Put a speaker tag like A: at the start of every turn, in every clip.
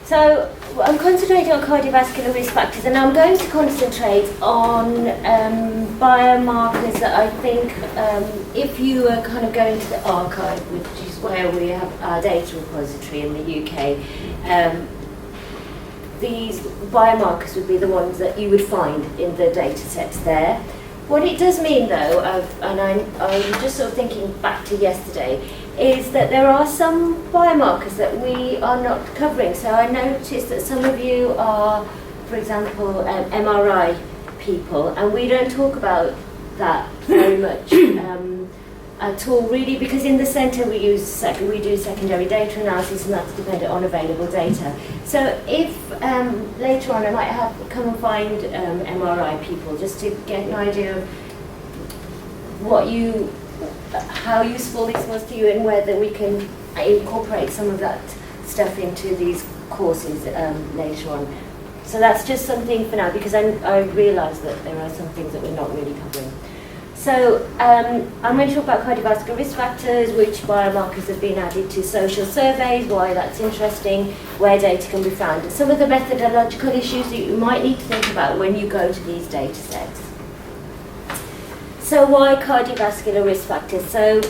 A: So I'm concentrating on cardiovascular risk factors, and I'm going to concentrate on biomarkers that I think, if you are kind of going to the archive, which is where we have our data repository in the UK, these biomarkers would be the ones that you would find in the data sets there. What it does mean, though, and I'm just sort of thinking back to yesterday, is that there are some biomarkers that we are not covering. So I noticed that some of you are, for example, MRI people, and we don't talk about that very much at all, really, because in the centre we do secondary data analysis, and that's dependent on available data. So if later on I might come and find MRI people, just to get an idea of how useful this was to you, and whether we can incorporate some of that stuff into these courses later on. So that's just something for now, because I realise that there are some things that we're not really covering. So I'm going to talk about cardiovascular risk factors, which biomarkers have been added to social surveys, why that's interesting, where data can be found, and some of the methodological issues that you might need to think about when you go to these data sets. So why cardiovascular risk factors? So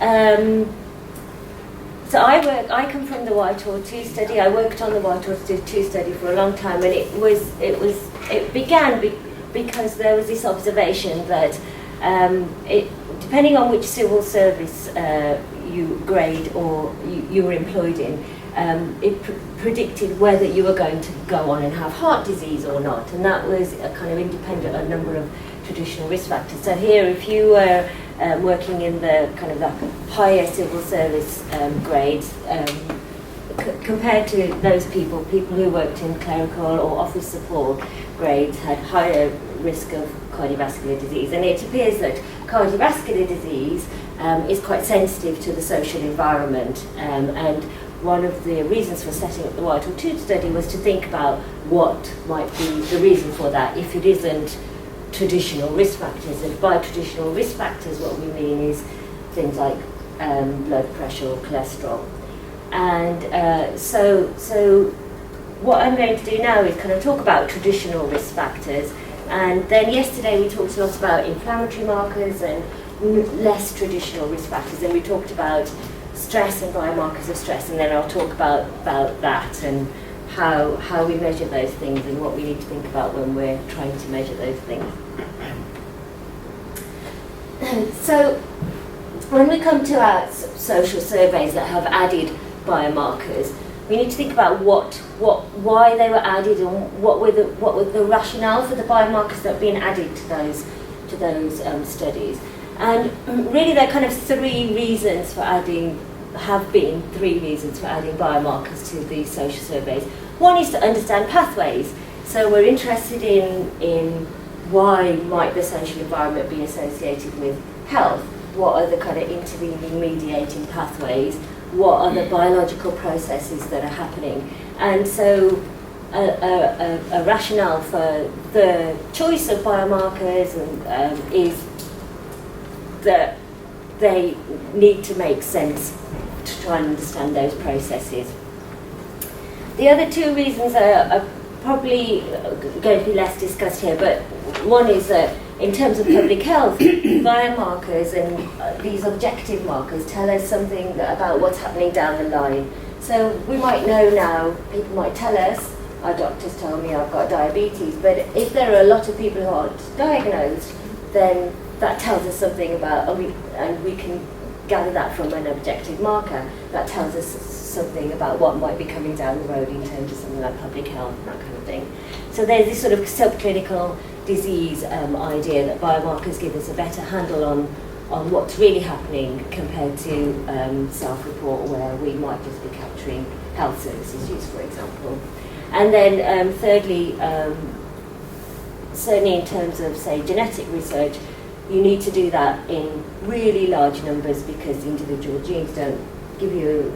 A: I come from the Whitehall-2 study. I worked on the Whitehall-2 study for a long time, and it began because there was this observation that depending on which civil service you grade or you were employed in, it predicted whether you were going to go on and have heart disease or not, and that was a kind of independent a number of traditional risk factors. So here, if you were working in the kind of the higher civil service grades, compared to those people who worked in clerical or office support grades had higher risk of cardiovascular disease. And it appears that cardiovascular disease is quite sensitive to the social environment, and one of the reasons for setting up the Whitehall-2 study was to think about what might be the reason for that if it isn't traditional risk factors. And by traditional risk factors, what we mean is things like blood pressure or cholesterol. And so what I'm going to do now is kind of talk about traditional risk factors, and then yesterday we talked a lot about inflammatory markers and less traditional risk factors, and we talked about stress and biomarkers of stress, and then I'll talk about that and how we measure those things and what we need to think about when we're trying to measure those things. So when we come to our social surveys that have added biomarkers, we need to think about why they were added, and what were the rationale for the biomarkers that have been added to those studies. And really, there are kind of three reasons for adding biomarkers to these social surveys. One is to understand pathways. So we're interested in why might the social environment be associated with health? What are the kind of intervening mediating pathways? What are the biological processes that are happening? And so a rationale for the choice of biomarkers is that they need to make sense to try and understand those processes. The other two reasons are probably going to be less discussed here, but one is that in terms of public health, biomarkers and these objective markers tell us something about what's happening down the line. So we might know now, people might tell us, our doctors tell me I've got diabetes, but if there are a lot of people who aren't diagnosed, then that tells us something about, and we can gather that from an objective marker that tells us something about what might be coming down the road in terms of something like public health and that kind of thing. So there's this sort of subclinical disease idea that biomarkers give us a better handle on what's really happening compared to self-report, where we might just be capturing health services use, for example. And then thirdly, certainly in terms of, say, genetic research, you need to do that in really large numbers because individual genes don't give you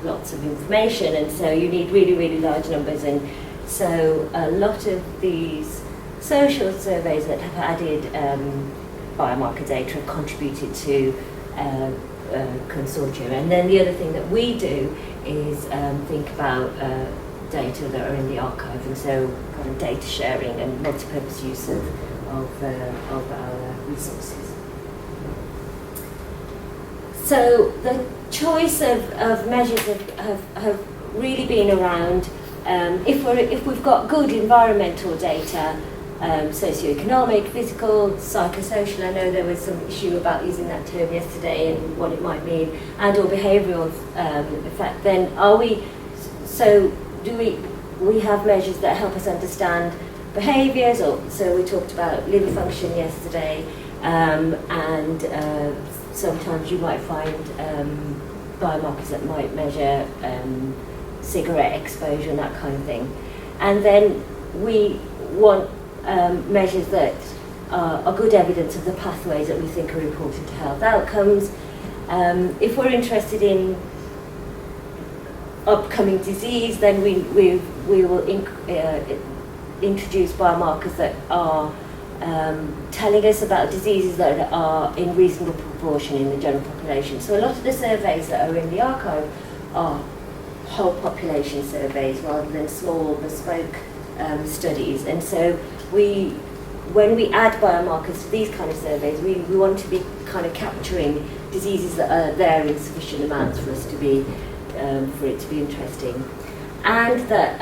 A: lots of information, and so you need really, really large numbers. And so a lot of these social surveys that have added biomarker data have contributed to consortium. And then the other thing that we do is think about data that are in the archive, and so kind of data sharing and multi-purpose use of our resources. So the choice of measures have really been around if we've got good environmental data, socioeconomic, physical, psychosocial. I know there was some issue about using that term yesterday and what it might mean, and or behavioural effect. Then do we have measures that help us understand behaviours? Or so we talked about liver function yesterday, and sometimes you might find biomarkers that might measure cigarette exposure and that kind of thing. And then we want measures that are good evidence of the pathways that we think are important to health outcomes. If we're interested in upcoming disease, then we will introduce biomarkers that are telling us about diseases that are in reasonable proportion in the general population. So a lot of the surveys that are in the archive are whole population surveys rather than small bespoke studies. And so when we add biomarkers to these kind of surveys, we want to be kind of capturing diseases that are there in sufficient amounts for us to be for it to be interesting, and that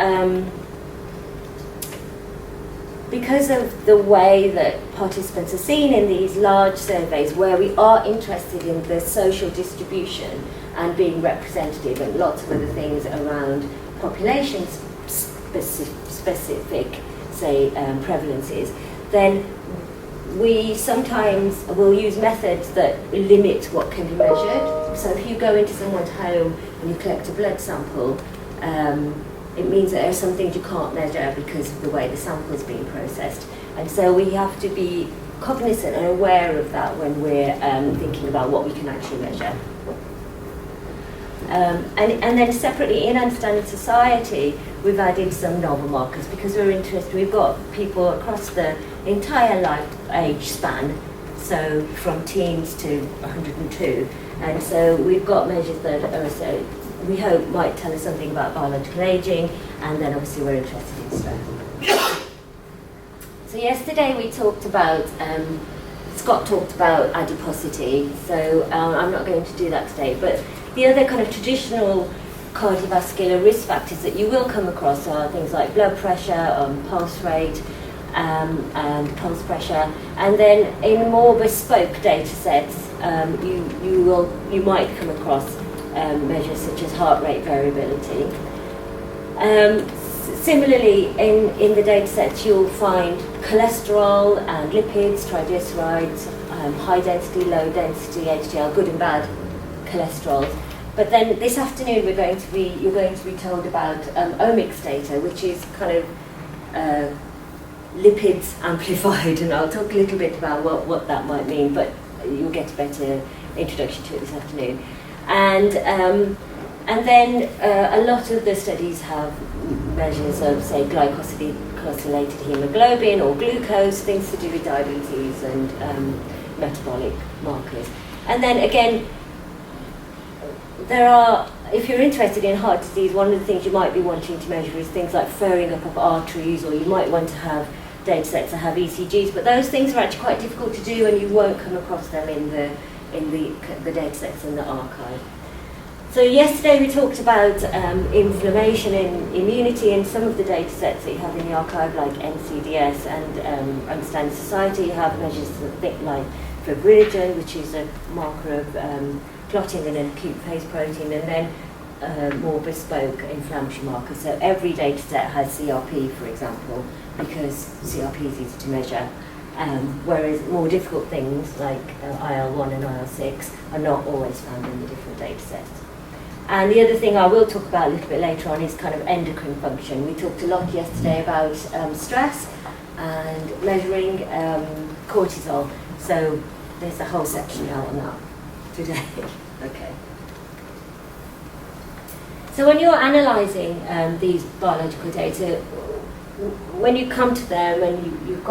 A: because of the way that participants are seen in these large surveys, where we are interested in the social distribution and being representative and lots of other things around population specific, say, prevalences, then we sometimes will use methods that limit what can be measured. So if you go into someone's home and you collect a blood sample, it means that there are some things you can't measure because of the way the sample is being processed. And so we have to be cognizant and aware of that when we're thinking about what we can actually measure. And then separately, in understanding society, we've added some novel markers because we're interested. We've got people across the entire life age span, so from teens to 102. And so we've got measures that are, so we hope might tell us something about biological aging, and then obviously we're interested in stress. So yesterday we talked about, Scott talked about adiposity, so I'm not going to do that today, but the other kind of traditional cardiovascular risk factors that you will come across are things like blood pressure, pulse rate, and pulse pressure, and then in more bespoke data sets, you might come across measures such as heart rate variability. Similarly, in the data sets, you'll find cholesterol and lipids, triglycerides, high density, low density, HDL, good and bad cholesterols. But then this afternoon you're going to be told about omics data, which is kind of lipids amplified, and I'll talk a little bit about what that might mean, but you'll get a better introduction to it this afternoon. And then a lot of the studies have measures of, say, glycosylated hemoglobin or glucose, things to do with diabetes and metabolic markers. And then again, there are, if you're interested in heart disease, one of the things you might be wanting to measure is things like furring up of arteries, or you might want to have data sets that have ECGs, but those things are actually quite difficult to do, and you won't come across them in the data sets in the archive. So yesterday we talked about inflammation and immunity, and some of the data sets that you have in the archive, like NCDS and Understanding Society, you have measures that think like fibrinogen, which is a marker of clotting and an acute phase protein, and then more bespoke inflammatory markers. So every data set has CRP, for example, because CRP is easy to measure, whereas more difficult things like IL-1 and IL-6 are not always found in the different data sets. And the other thing I will talk about a little bit later on is kind of endocrine function. We talked a lot yesterday about stress and measuring cortisol, so there's a whole section out on that today. Okay. So when you're analysing these biological data, when you come to them and you've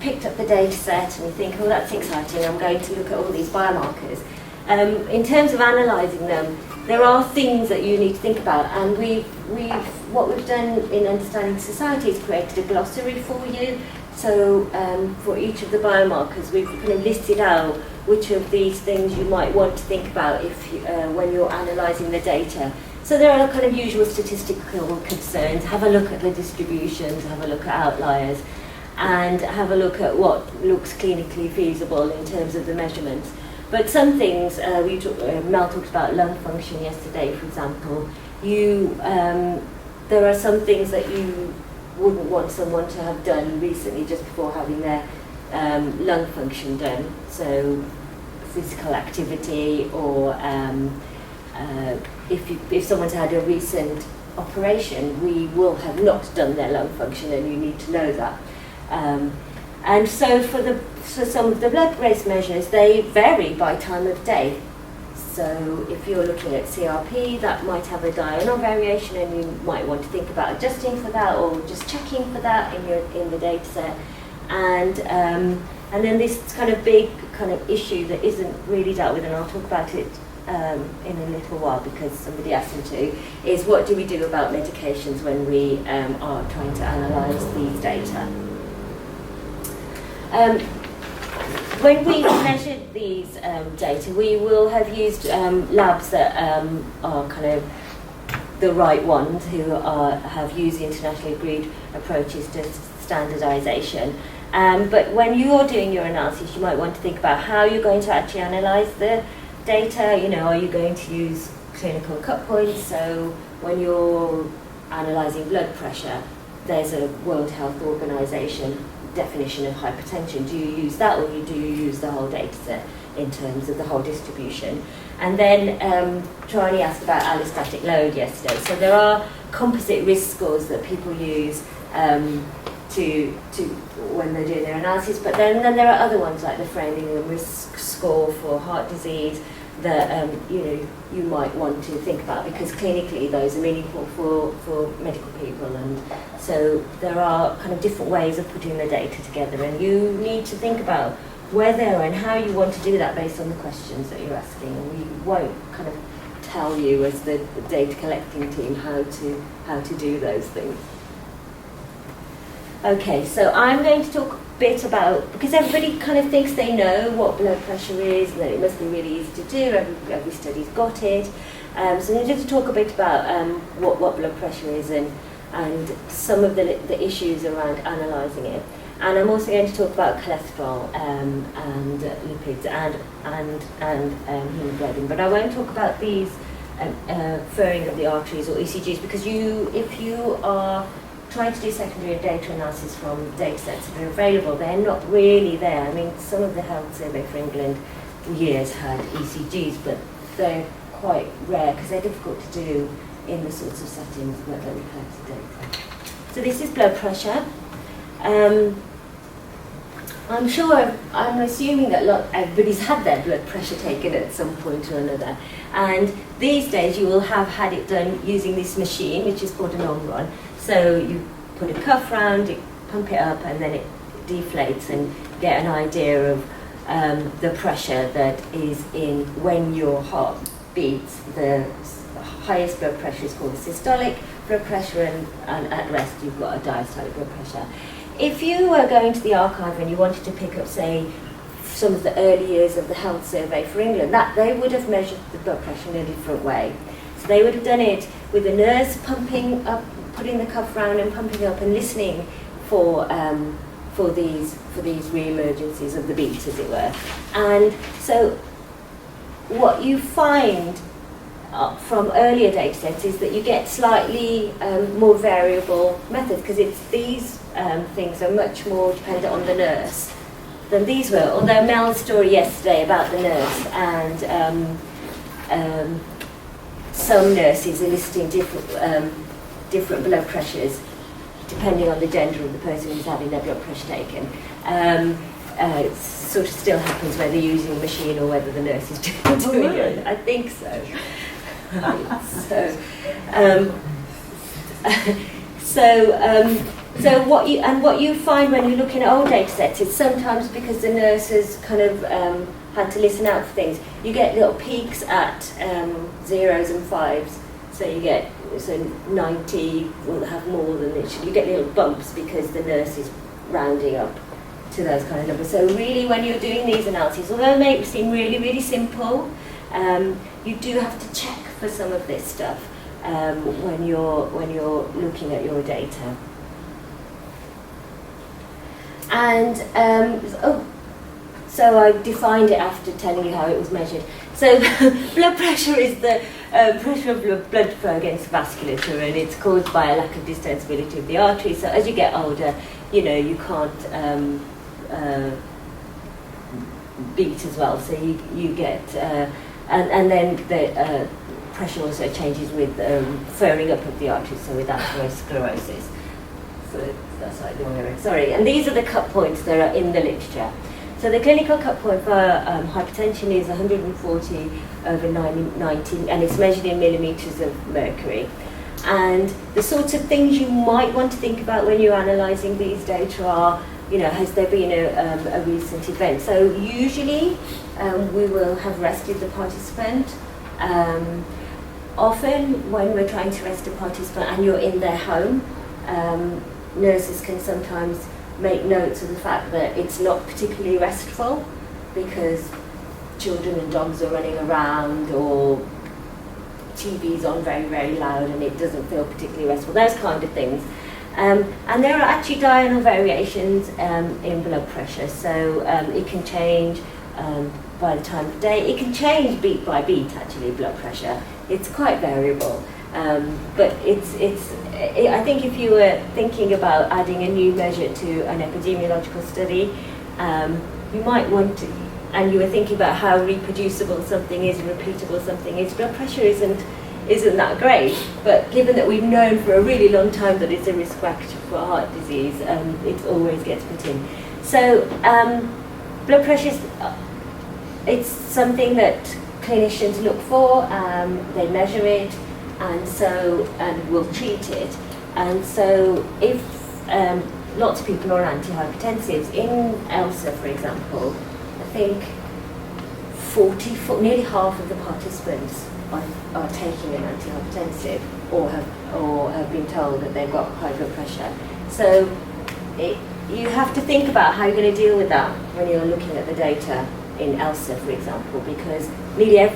A: picked up the data set and you think, oh, that's exciting, I'm going to look at all these biomarkers, in terms of analysing them, there are things that you need to think about, and what we've done in Understanding Society is created a glossary for you. So for each of the biomarkers, we've kind of listed out which of these things you might want to think about if when you're analysing the data. So there are kind of usual statistical concerns. Have a look at the distributions, have a look at outliers, and have a look at what looks clinically feasible in terms of the measurements. But some things, Mel talked about lung function yesterday, for example. There are some things that you wouldn't want someone to have done recently just before having their lung function done. So physical activity, or if someone's had a recent operation, we will have not done their lung function, and you need to know that. And so for some of the blood-based measures, they vary by time of day. So if you're looking at CRP, that might have a diurnal variation, and you might want to think about adjusting for that, or just checking for that in the data set. And then this kind of big kind of issue that isn't really dealt with, and I'll talk about it in a little while because somebody asked me to, is what do we do about medications when we are trying to analyse these data? When we measured these data, we will have used labs that are kind of the right ones, who have used internationally agreed approaches to standardisation. But when you're doing your analysis, you might want to think about how you're going to actually analyse the data. You know, are you going to use clinical cut points? So when you're analysing blood pressure, there's a World Health Organization definition of hypertension. Do you use that, or do you use the whole data set in terms of the whole distribution? And then Trani asked about allostatic load yesterday. So there are composite risk scores that people use to when they're doing their analysis, but then there are other ones like the Framingham risk score for heart disease that you might want to think about, because clinically those are meaningful for medical people. And so there are kind of different ways of putting the data together, and you need to think about whether and how you want to do that based on the questions that you're asking. And we won't kind of tell you as the data collecting team how to do those things. Okay, so I'm going to talk a bit about, because everybody kind of thinks they know what blood pressure is, and that it must be really easy to do, every study's got it. So I'm going to just talk a bit about what blood pressure is and some of the issues around analysing it. And I'm also going to talk about cholesterol and lipids and hemoglobin. But I won't talk about these furring of the arteries or ECGs, because if you are trying to do secondary data analysis from data sets that are available, they're not really there. I mean, some of the Health Survey for England for years had ECGs, but they're quite rare because they're difficult to do in the sorts of settings where we collect data. So this is blood pressure. I'm assuming that everybody's had their blood pressure taken at some point or another. And these days you will have had it done using this machine, which is called an Omron. So you put a cuff round, you pump it up, and then it deflates, and get an idea of the pressure that is in when your heart beats. The highest blood pressure is called systolic blood pressure, and at rest you've got a diastolic blood pressure. If you were going to the archive and you wanted to pick up, say, some of the early years of the Health Survey for England, that they would have measured the blood pressure in a different way. So they would have done it with a nurse pumping up, putting the cuff round and pumping up and listening for these re-emergencies of the beat, as it were. And so what you find from earlier data sets is that you get slightly more variable methods, because these things are much more dependent on the nurse than these were. Although Mel's story yesterday about the nurse and some nurses are listing different blood pressures depending on the gender of the person who's having their blood pressure taken. It sort of still happens whether you're using a machine or whether the nurse is doing it. I think so. So what you find when you're looking at old data sets is sometimes because the nurses kind of had to listen out for things. You get little peaks at 0s and 5s. So you get 90 will have more than it should. You get little bumps because the nurse is rounding up to those kind of numbers. So really, when you're doing these analyses, although it may seem really, really simple, you do have to check for some of this stuff when you're looking at your data. And so I defined it after telling you how it was measured. So blood pressure is the pressure of blood flow against vasculature, and it's caused by a lack of distensibility of the arteries. So as you get older, you know, you can't beat as well. So you get, and then the pressure also changes with furring up of the arteries, so with atherosclerosis. So that's like the wrong area. Sorry, and these are the cut points that are in the literature. So the clinical cut point for hypertension is 140 over 90, and it's measured in millimetres of mercury. And the sorts of things you might want to think about when you're analysing these data are, you know, has there been a recent event? So usually we will have rested the participant. Often when we're trying to rest a participant and you're in their home, nurses can sometimes make notes of the fact that it's not particularly restful because children and dogs are running around, or TV's on very, very loud and it doesn't feel particularly restful, those kind of things. And there are actually diurnal variations in blood pressure, so it can change by the time of day. It can change beat by beat, actually, blood pressure. It's quite variable. But I think if you were thinking about adding a new measure to an epidemiological study, you might want to, and you were thinking about how reproducible something is and repeatable something is, blood pressure isn't that great, but given that we've known for a really long time that it's a risk factor for heart disease, it always gets put in. So blood pressure, it's something that clinicians look for, they measure it, and will treat it. And so if lots of people are on antihypertensives, in ELSA, for example, I think nearly half of the participants are taking an antihypertensive or have been told that they've got high blood pressure. So you have to think about how you're going to deal with that when you're looking at the data in ELSA, for example, because nearly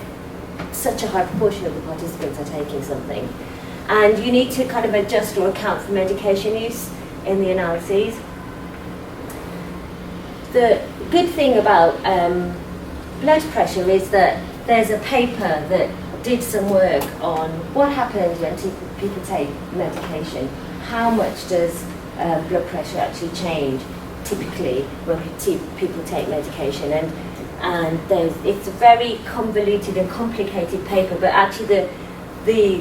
A: such a high proportion of the participants are taking something. And you need to kind of adjust or account for medication use in the analyses. The good thing about blood pressure is that there's a paper that did some work on what happens when people take medication. How much does blood pressure actually change typically when people take medication? And it's a very convoluted and complicated paper, but actually the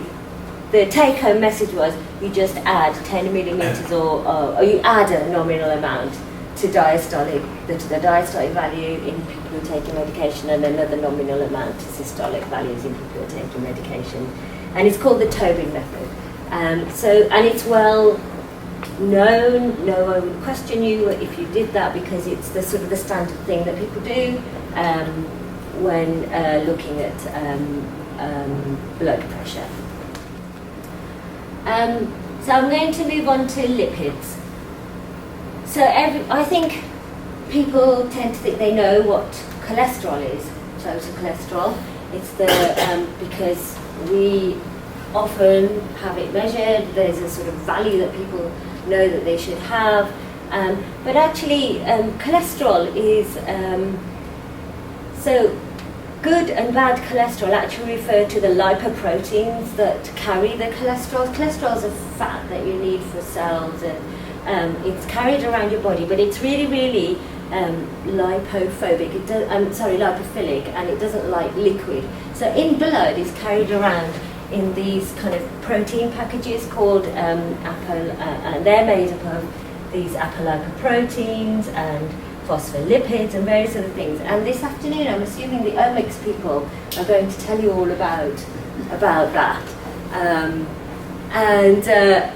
A: take-home message was you just add 10 millimetres or you add a nominal amount to the diastolic value in people who are taking medication, and another nominal amount to systolic values in people who are taking medication. And it's called the Tobin method. And it's well known. No one would question you if you did that, because it's the sort of the standard thing that people do when looking at blood pressure. So I'm going to move on to lipids. So I think people tend to think they know what cholesterol is, total cholesterol. It's because we often have it measured. There's a sort of value that people know that they should have. But actually, cholesterol is, so good and bad cholesterol actually refer to the lipoproteins that carry the cholesterol. Cholesterol is a fat that you need for cells, and it's carried around your body, but it's really, really lipophobic. Lipophilic, and it doesn't like liquid. So in blood, it's carried around in these kind of protein packages called and they're made up of these apolipoproteins and phospholipids and various other things. And this afternoon, I'm assuming the omics people are going to tell you all about that. And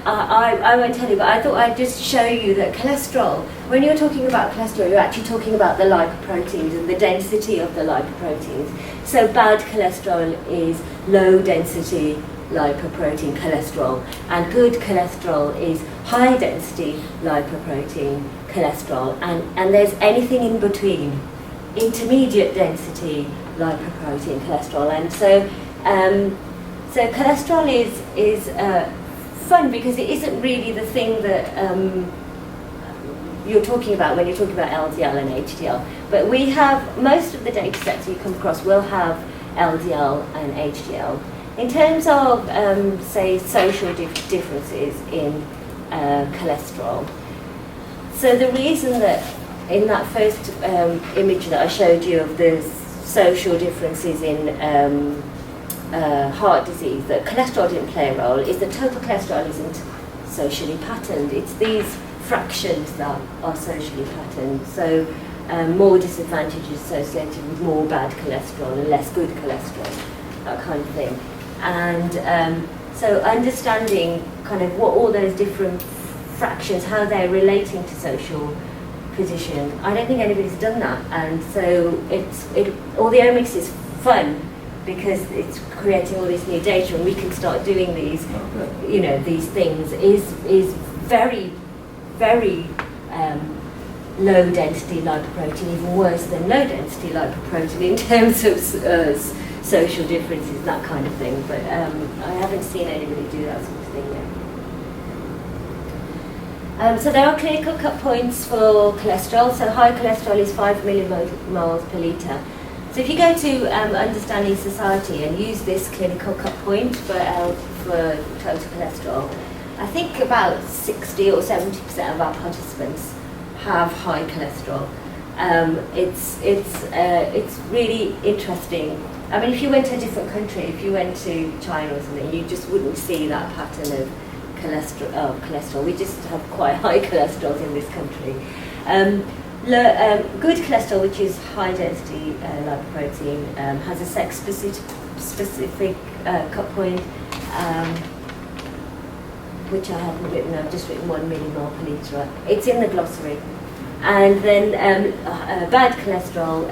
A: I won't tell you, but I thought I'd just show you that cholesterol, when you're talking about cholesterol, you're actually talking about the lipoproteins and the density of the lipoproteins. So bad cholesterol is low density lipoprotein cholesterol, and good cholesterol is high density lipoprotein cholesterol, and there's anything in between, intermediate density lipoprotein cholesterol. And so so cholesterol is fun because it isn't really the thing that you're talking about when you're talking about LDL and HDL. But we have, most of the data sets you come across will have LDL and HDL. In terms of, say, social differences in cholesterol, so the reason that in that first image that I showed you of the social differences in heart disease, that cholesterol didn't play a role, is that total cholesterol isn't socially patterned. It's these fractions that are socially patterned. So more disadvantages associated with more bad cholesterol and less good cholesterol, that kind of thing. And so understanding kind of what all those different fractions, how they're relating to social position, I don't think anybody's done that. And so all the omics is fun, because it's creating all this new data, and we can start doing these, you know, these things. Is very, very low density lipoprotein even worse than low density lipoprotein in terms of social differences, that kind of thing. But I haven't seen anybody do that sort of thing yet. So there are clinical cut points for cholesterol. So high cholesterol is 5 millimoles per litre. So if you go to Understanding Society and use this clinical cut point for total cholesterol, I think about 60 or 70% of our participants have high cholesterol. It's really interesting. I mean, if you went to a different country, if you went to China or something, you just wouldn't see that pattern of cholesterol. We just have quite high cholesterols in this country. Good cholesterol, which is high density lipoprotein, has a sex specific cut point, which I haven't written. I've just written 1 millimole per litre. It's in the glossary. And then bad cholesterol,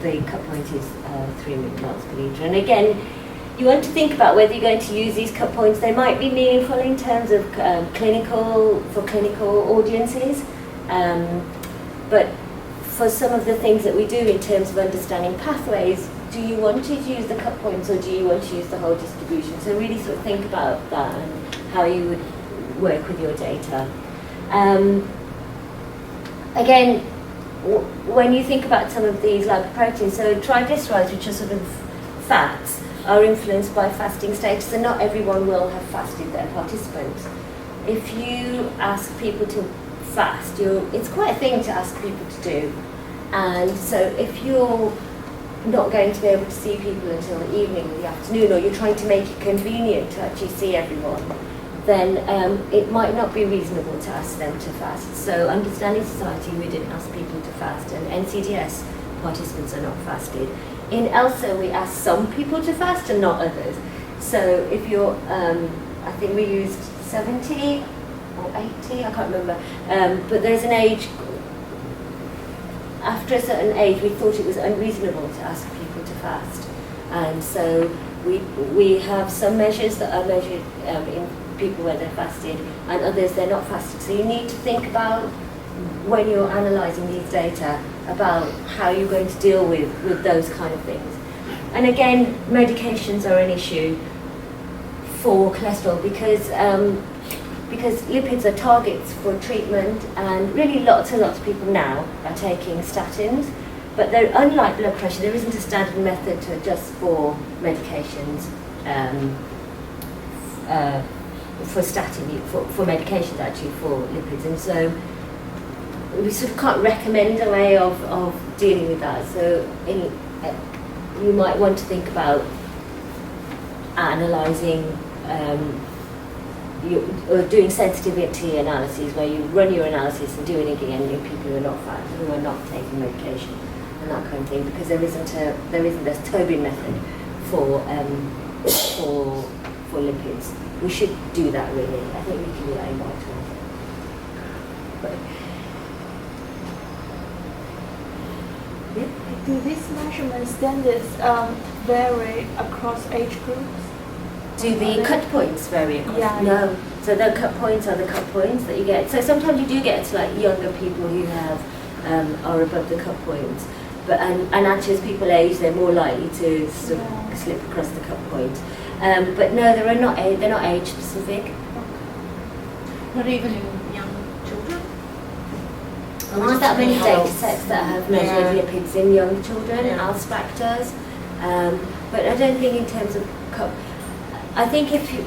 A: the cut point is 3 millimoles per litre. And again, you want to think about whether you're going to use these cut points. They might be meaningful in terms of clinical audiences. But for some of the things that we do in terms of understanding pathways, do you want to use the cut points or do you want to use the whole distribution? So really sort of think about that and how you would work with your data. Again, when you think about some of these lipoproteins, so triglycerides, which are sort of fats, are influenced by fasting status, and not everyone will have fasted their participants. If you ask people to fast, it's quite a thing to ask people to do, and so if you're not going to be able to see people until the evening or the afternoon, or you're trying to make it convenient to actually see everyone, then it might not be reasonable to ask them to fast. So Understanding Society, we didn't ask people to fast, and NCDS participants are not fasted. In ELSA, we asked some people to fast and not others. So if you're, I think we used 70 or 80, I can't remember, but there's an age, after a certain age we thought it was unreasonable to ask people to fast, and so we have some measures that are measured in people where they're fasted, and others they're not fasted. So you need to think about, when you're analysing these data, about how you're going to deal with those kind of things. And again, medications are an issue for cholesterol because lipids are targets for treatment, and really lots and lots of people now are taking statins, but they're, unlike blood pressure, there isn't a standard method to adjust for medications for medications actually for lipids, and so we sort of can't recommend a way of dealing with that. So you might want to think about analysing or doing sensitivity analyses, where you run your analysis and do it again in people who are not taking medication and that kind of thing, because there isn't a Tobin method for lipids. We should do that really. I think we can do that in vital.
B: Do these measurement standards vary across age groups?
A: Do the cut points vary across?
B: Yeah.
A: No. So the cut points are the cut points that you get. So sometimes you do get like younger people who have are above the cut points, but and actually as people age, they're more likely to sort of slip across the cut point. But no, they're not age specific.
B: Not even in young children?
A: There aren't that many data sets that have measured lipids in young children, as factors. But I don't think in terms of I think if you,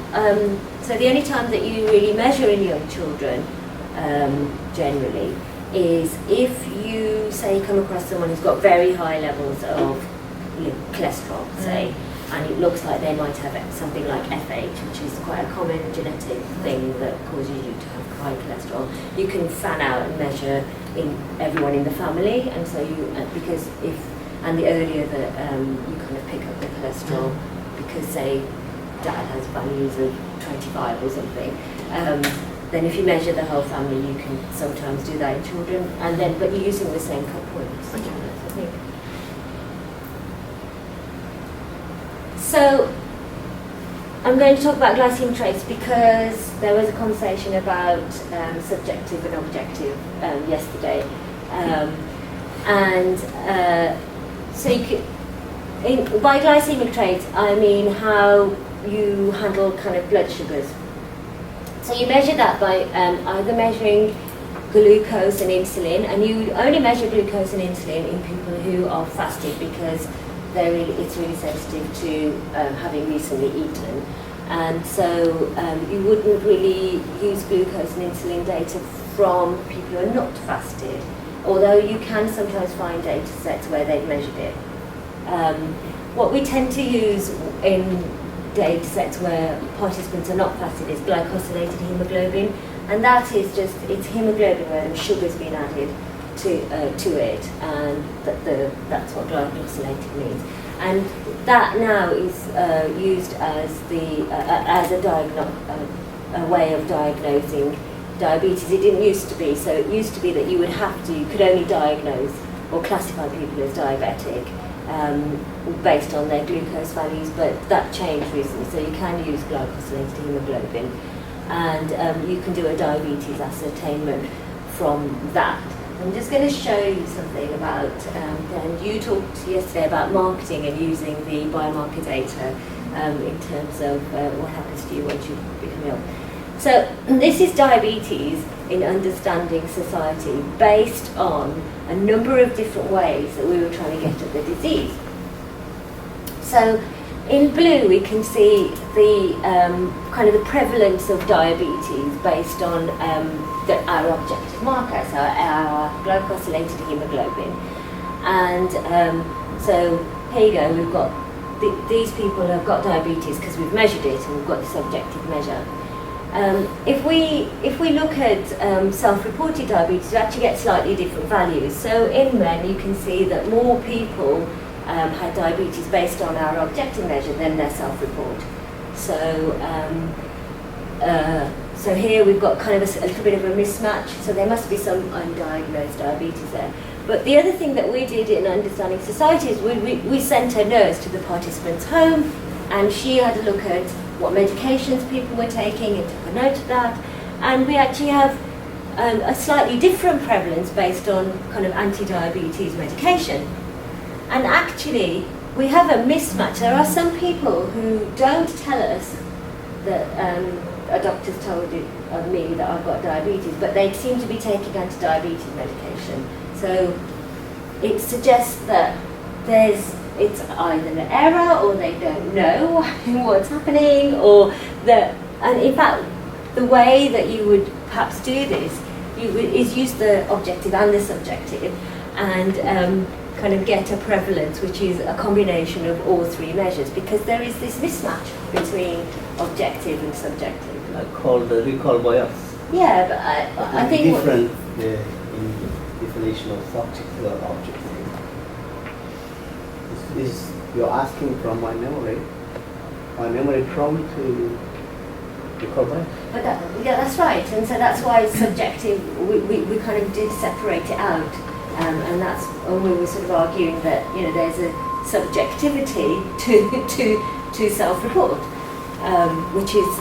A: so the only time that you really measure in young children, generally, is if you say come across someone who's got very high levels of cholesterol, say, and it looks like they might have something like FH, which is quite a common genetic thing that causes you to have high cholesterol. You can fan out and measure in everyone in the family, and so you because and the earlier that you kind of pick up the cholesterol, because say dad has values of 25 or something, then if you measure the whole family, you can sometimes do that in children, and then but you're using the same cut points. I think. So I'm going to talk about glycemic traits because there was a conversation about subjective and objective yesterday, so you could, by glycemic traits I mean how you handle kind of blood sugars. So you measure that by either measuring glucose and insulin, and you only measure glucose and insulin in people who are fasted because it's really sensitive to having recently eaten. And so you wouldn't really use glucose and insulin data from people who are not fasted, although you can sometimes find data sets where they've measured it. What we tend to use in data sets where participants are not fasted is glycosylated hemoglobin, and that is just, it's hemoglobin where the sugar's been added to it, and that's what glycosylated means. And that now is used as a way of diagnosing diabetes. It didn't used to be. So it used to be that you could only diagnose or classify people as diabetic based on their glucose values, but that changed recently. So you can use glycosylated hemoglobin, and you can do a diabetes ascertainment from that. I'm just going to show you something about, and you talked yesterday about marketing and using the biomarker data in terms of what happens to you once you become ill. So this is diabetes in understanding society based on a number of different ways that we were trying to get at the disease. So in blue we can see the kind of the prevalence of diabetes based on our objective marker, so our glycosylated hemoglobin. And so here you go, we've got these people have got diabetes because we've measured it and we've got this objective measure. If we look at self-reported diabetes, we actually get slightly different values. So in men, you can see that more people had diabetes based on our objective measure than their self-report. So here we've got kind of a little bit of a mismatch. So there must be some undiagnosed diabetes there. But the other thing that we did in Understanding Society is we sent a nurse to the participant's home, and she had a look at what medications people were taking and took a note of that. And we actually have a slightly different prevalence based on kind of anti-diabetes medication. And actually, we have a mismatch. There are some people who don't tell us that a doctor's told me that I've got diabetes, but they seem to be taking anti-diabetes medication. So it suggests that it's either an error or they don't know what's happening, and in fact, the way that you would perhaps do this is use the objective and the subjective and kind of get a prevalence which is a combination of all three measures, because there is this mismatch between objective and subjective.
C: Called recall bias.
A: Yeah, but I think
C: different in definition of subjective or objective. You're asking from my memory. are memory prone to recover?
A: But yeah, that's right, and so that's why it's subjective. We kind of did separate it out, and that's when we were sort of arguing that there's a subjectivity to self-report, which is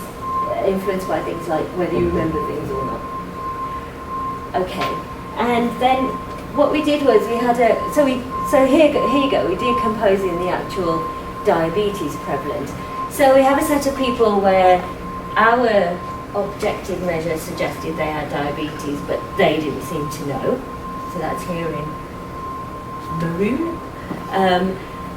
A: influenced by things like whether you remember things or not. Okay, and then what we did was we had so here you go, we're decomposing the actual diabetes prevalence. So we have a set of people where our objective measure suggested they had diabetes, but they didn't seem to know. So that's here in maroon.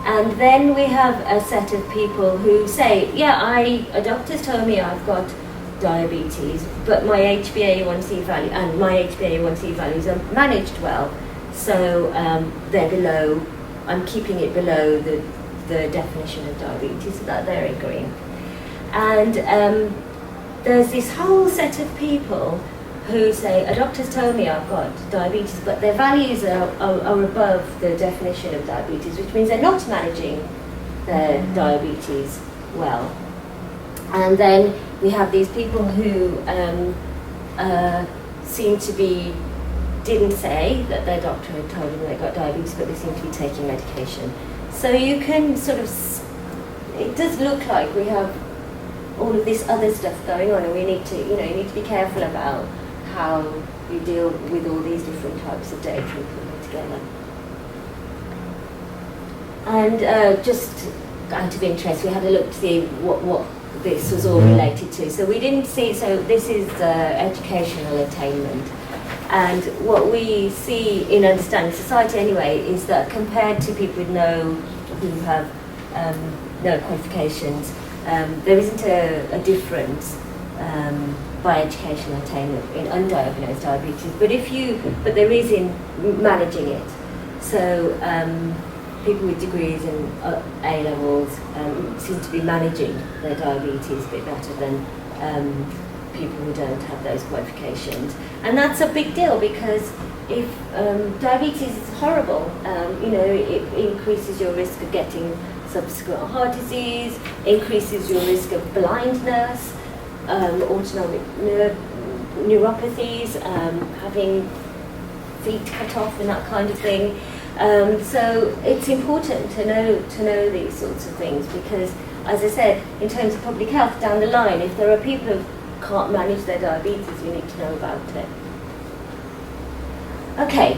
A: And then we have a set of people who say, yeah, a doctor's told me I've got diabetes, but my HbA1c value and my HbA1c values are managed well. So they're below, I'm keeping it below the definition of diabetes, so that they're in green. And there's this whole set of people who say, a doctor's told me I've got diabetes, but their values are above the definition of diabetes, which means they're not managing their diabetes well. And then we have these people who seem to be, didn't say that their doctor had told them they got diabetes, but they seem to be taking medication. So you can sort of, it does look like we have all of this other stuff going on, and we need to, you need to be careful about how you deal with all these different types of data and put them together. And just out of interest, we had a look to see what this was all related to. So we didn't see, so this is educational attainment. And what we see in understanding society anyway is that compared to people who have no qualifications, there isn't a difference by educational attainment in undiagnosed diabetes, but there is in managing it. So people with degrees in A levels seem to be managing their diabetes a bit better than people who don't have those qualifications. And that's a big deal, because if diabetes is horrible, it increases your risk of getting subsequent heart disease, increases your risk of blindness, autonomic neuropathies, having feet cut off and that kind of thing. So it's important to know these sorts of things, because, as I said, in terms of public health down the line, if there are people who can't manage their diabetes, we need to know about it. Okay,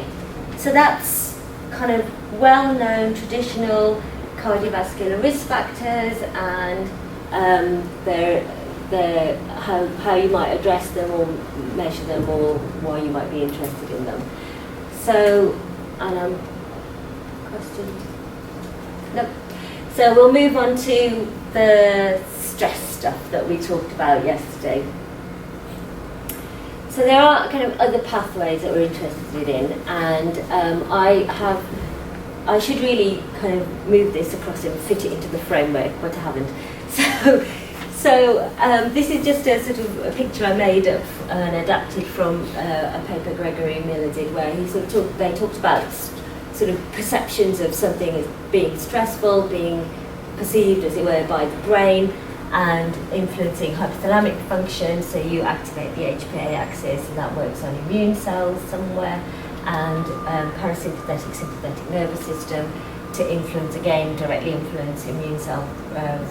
A: so that's kind of well-known traditional cardiovascular risk factors and how you might address them or measure them, or why you might be interested in them. So, questions? No. So we'll move on to the stress stuff that we talked about yesterday. So there are kind of other pathways that we're interested in, and I should really kind of move this across and fit it into the framework, but I haven't. So this is just a sort of a picture I made of and adapted from a paper Gregory Miller did, where they talked about sort of perceptions of something as being stressful, being perceived, as it were, by the brain, and influencing hypothalamic function. So you activate the HPA axis, and that works on immune cells somewhere, and parasympathetic, sympathetic nervous system to influence, again, directly influence immune cell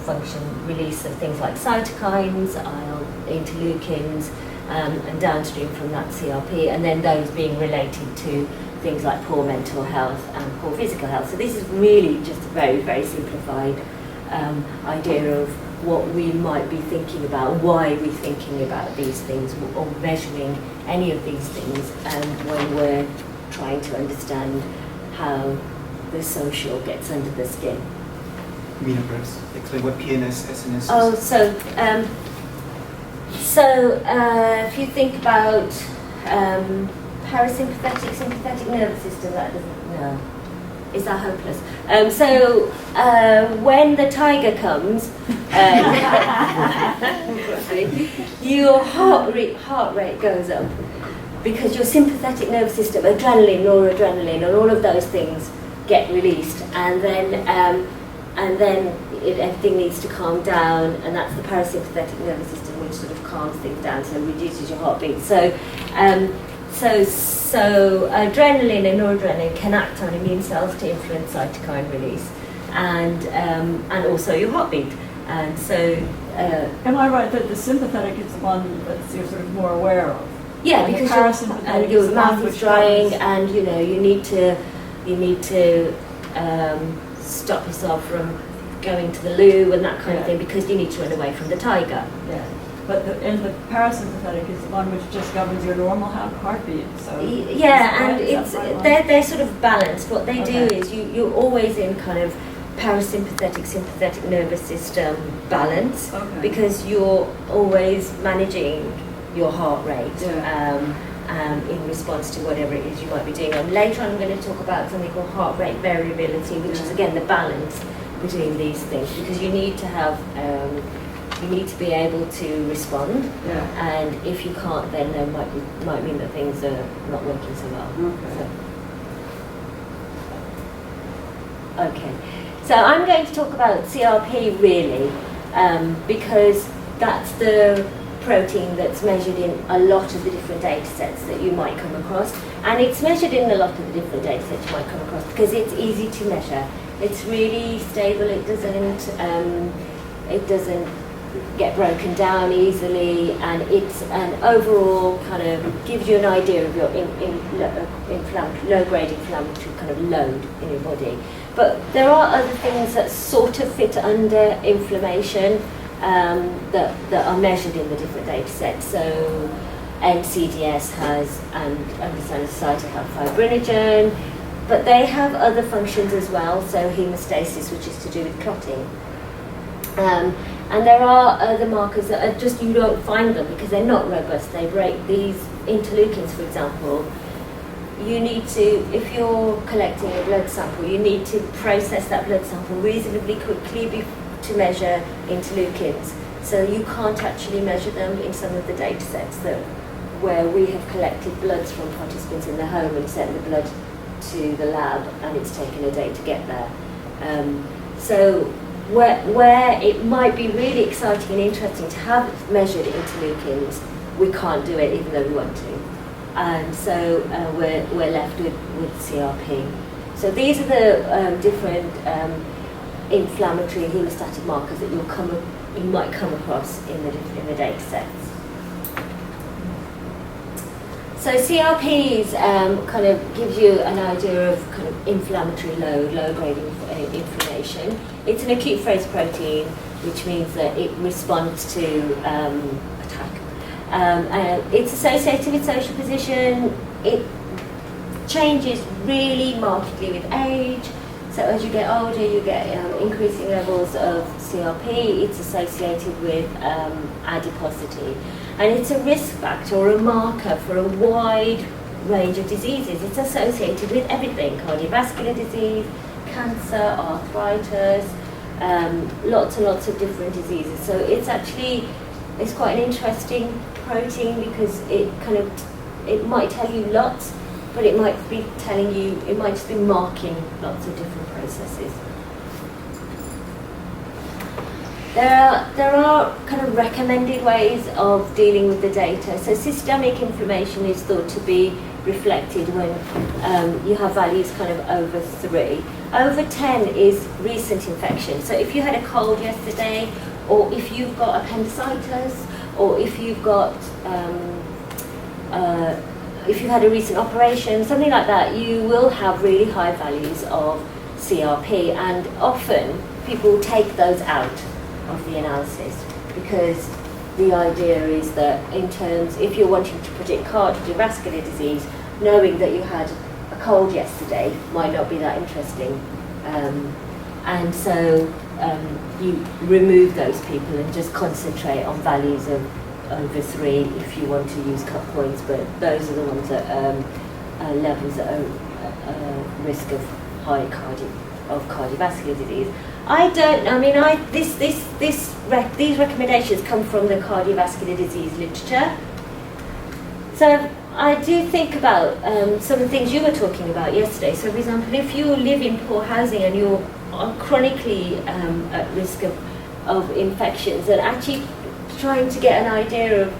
A: function, release of things like cytokines, interleukins, and downstream from that CRP, and then those being related to things like poor mental health and poor physical health. So this is really just a very, very simplified idea of what we might be thinking about, why we're thinking about these things, or measuring any of these things when we're trying to understand how the social gets under the skin.
D: Meena, perhaps explain what PNS, SNS is.
A: Oh, so if you think about parasympathetic, sympathetic nervous system, that doesn't, no. Is that hopeless? When the tiger comes, your heart rate goes up, because your sympathetic nervous system, adrenaline, noradrenaline, and all of those things get released, and then and then everything needs to calm down, and that's the parasympathetic nervous system which sort of calms things down, so reduces your heartbeat. So adrenaline and noradrenaline can act on immune cells to influence cytokine release, and also your heartbeat. And so,
E: am I right that the sympathetic is the one that you're sort of more aware of?
A: yeah,
E: and
A: because your mouth is drying, and you need to stop yourself from going to the loo and that kind of thing, because you need to run away from the tiger.
E: Yeah. But the parasympathetic is the one which just governs your normal heartbeat. So
A: yeah, and they're sort of balanced. What they do is you're always in kind of parasympathetic, sympathetic nervous system balance, because you're always managing your heart rate in response to whatever it is you might be doing. And later on I'm going to talk about something called heart rate variability, which is again the balance between these things, because you need to have you need to be able to respond, and if you can't, then there might mean that things are not working so well. Okay. So I'm going to talk about CRP really, because that's the protein that's measured in a lot of the different data sets that you might come across, and it's measured in a lot of the different data sets you might come across because it's easy to measure. It's really stable. It doesn't get broken down easily, and it's an overall kind of gives you an idea of your low-grade inflammatory kind of load in your body. But there are other things that sort of fit under inflammation that are measured in the different data sets. So NCDS has, and Understanding Society have fibrinogen, but they have other functions as well, so hemostasis, which is to do with clotting. And there are other markers that are just, you don't find them because they're not robust. They break these interleukins, for example. You need to, if you're collecting a blood sample, you need to process that blood sample reasonably quickly to measure interleukins. So you can't actually measure them in some of the data sets where we have collected bloods from participants in the home and sent the blood to the lab, and it's taken a day to get there. So where it might be really exciting and interesting to have measured interleukins, we can't do it even though we want to. And so we're left with CRP. So these are the different inflammatory hemostatic markers that you might come across in the data sets. So CRPs kind of gives you an idea of kind of inflammatory load, low-grade inflammation. It's an acute phase protein, which means that it responds to attack. It's associated with social position. It changes really markedly with age. So as you get older, you get increasing levels of CRP. It's associated with adiposity. And it's a risk factor or a marker for a wide range of diseases. It's associated with everything: cardiovascular disease, cancer, arthritis, lots and lots of different diseases. So it's quite an interesting protein because it might tell you lots, but it might just be marking lots of different processes. There are kind of recommended ways of dealing with the data. So systemic inflammation is thought to be reflected when you have values kind of over 3. Over 10 is recent infection. So if you had a cold yesterday, or if you've got appendicitis, or if you've got if you've had a recent operation, something like that, you will have really high values of CRP, and often people take those out of the analysis because the idea is that if you're wanting to predict cardiovascular disease, knowing that you had a cold yesterday might not be that interesting, and so you remove those people and just concentrate on values of over 3 if you want to use cut points, but those are the ones that levels that are risk of high cardiovascular disease. These recommendations come from the cardiovascular disease literature. So I do think about some of the things you were talking about yesterday. So for example, if you live in poor housing and you're are chronically at risk of infections, and actually trying to get an idea of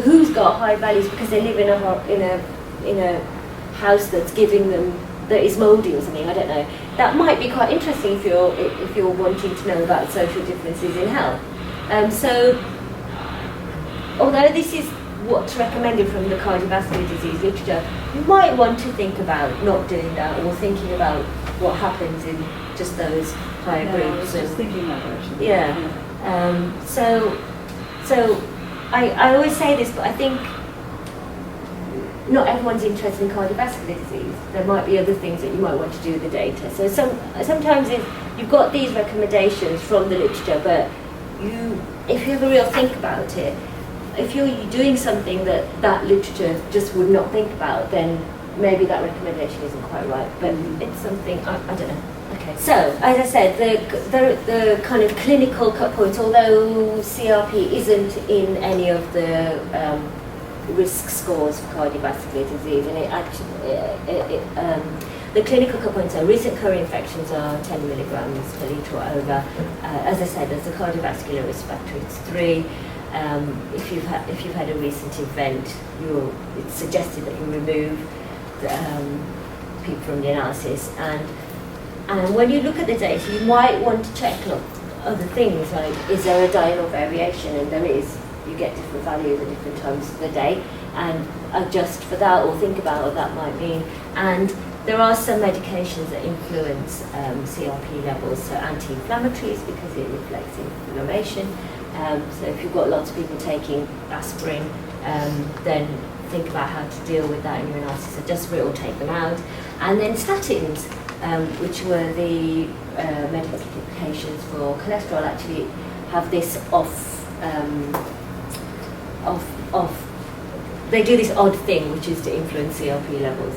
A: who's got high values because they live in a house that's giving them, that is mouldy or something, I don't know. That might be quite interesting if you're wanting to know about social differences in health. So, although this is what's recommended from the cardiovascular disease literature, you might want to think about not doing that, or thinking about what happens in just those higher
E: I was
A: groups.
E: just thinking that actually.
A: Yeah. So I always say this, but I think not everyone's interested in cardiovascular disease. There might be other things that you might want to do with the data. So sometimes you've got these recommendations from the literature, but if you have a real think about it, if you're doing something that literature just would not think about, then maybe that recommendation isn't quite right. But it's something, I don't know. Okay. So, as I said, the kind of clinical cut points, although CRP isn't in any of the risk scores for cardiovascular disease, and it actually, the clinical cut points are recent co-infections are 10 milligrams per litre or over. As I said, there's a cardiovascular risk factor, it's 3. If you've had a recent event, it's suggested that you remove people from the analysis. And when you look at the data, you might want to check other things, like is there a diurnal variation, and there is. You get different values at different times of the day, and adjust for that or think about what that might mean. And there are some medications that influence CRP levels, so anti-inflammatories because it reflects inflammation. So if you've got lots of people taking aspirin, then think about how to deal with that in your analysis, adjust for it or take them out. And then statins, which were the medications for cholesterol, actually have this they do this odd thing, which is to influence CRP levels,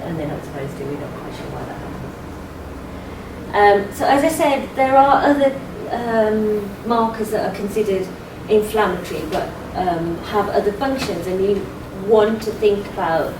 A: and they're not supposed to. We're not quite sure why that happens. So as I said, there are other markers that are considered inflammatory, but have other functions, and you want to think about,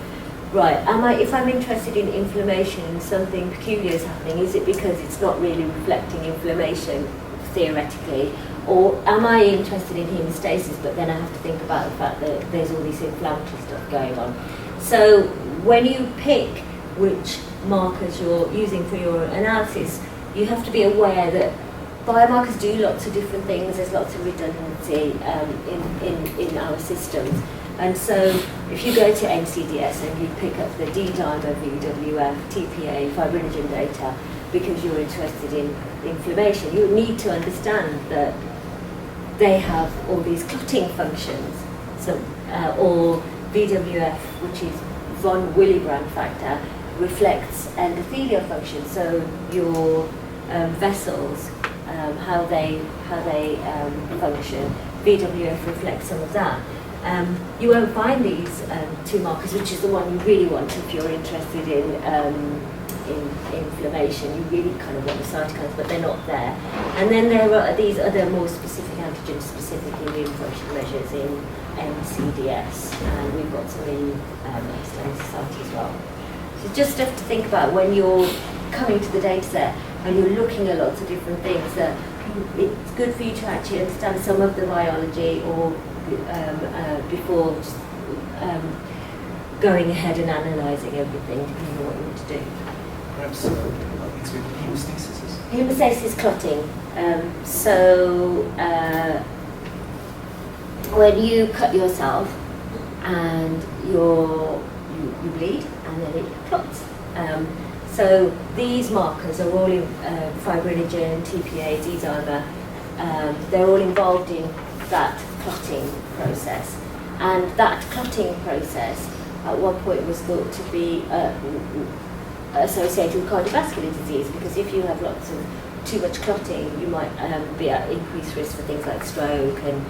A: right, if I'm interested in inflammation and something peculiar is happening, is it because it's not really reflecting inflammation, theoretically? Or am I interested in hemostasis, but then I have to think about the fact that there's all this inflammatory stuff going on. So when you pick which markers you're using for your analysis, you have to be aware that biomarkers do lots of different things. There's lots of redundancy in our systems. And so if you go to NCDS and you pick up the D-dimer, VWF, TPA, fibrinogen data, because you're interested in inflammation, you need to understand that they have all these clotting functions. So, or VWF, which is von Willebrand factor, reflects endothelial function. So your vessels, how they function. VWF reflects some of that. You won't find these 2 markers, which is the one you really want if you're interested in inflammation. You really kind of want the cytokines, but they're not there. And then there are these other more specific antigen-specific immune function measures in NCDS, and we've got some in External Society as well. So just stuff to think about when you're coming to the data set and you're looking at lots of different things, that it's good for you to actually understand some of the biology or before just going ahead and analysing everything, depending on what you want to do.
D: Perhaps things with hemostasis.
A: Hemostasis clotting. When you cut yourself and you bleed and then it clots. So these markers are all in fibrinogen, TPA, D-dimer. They're all involved in that clotting process. And that clotting process at one point was thought to be associated with cardiovascular disease, because if you have lots of too much clotting, you might be at increased risk for things like stroke and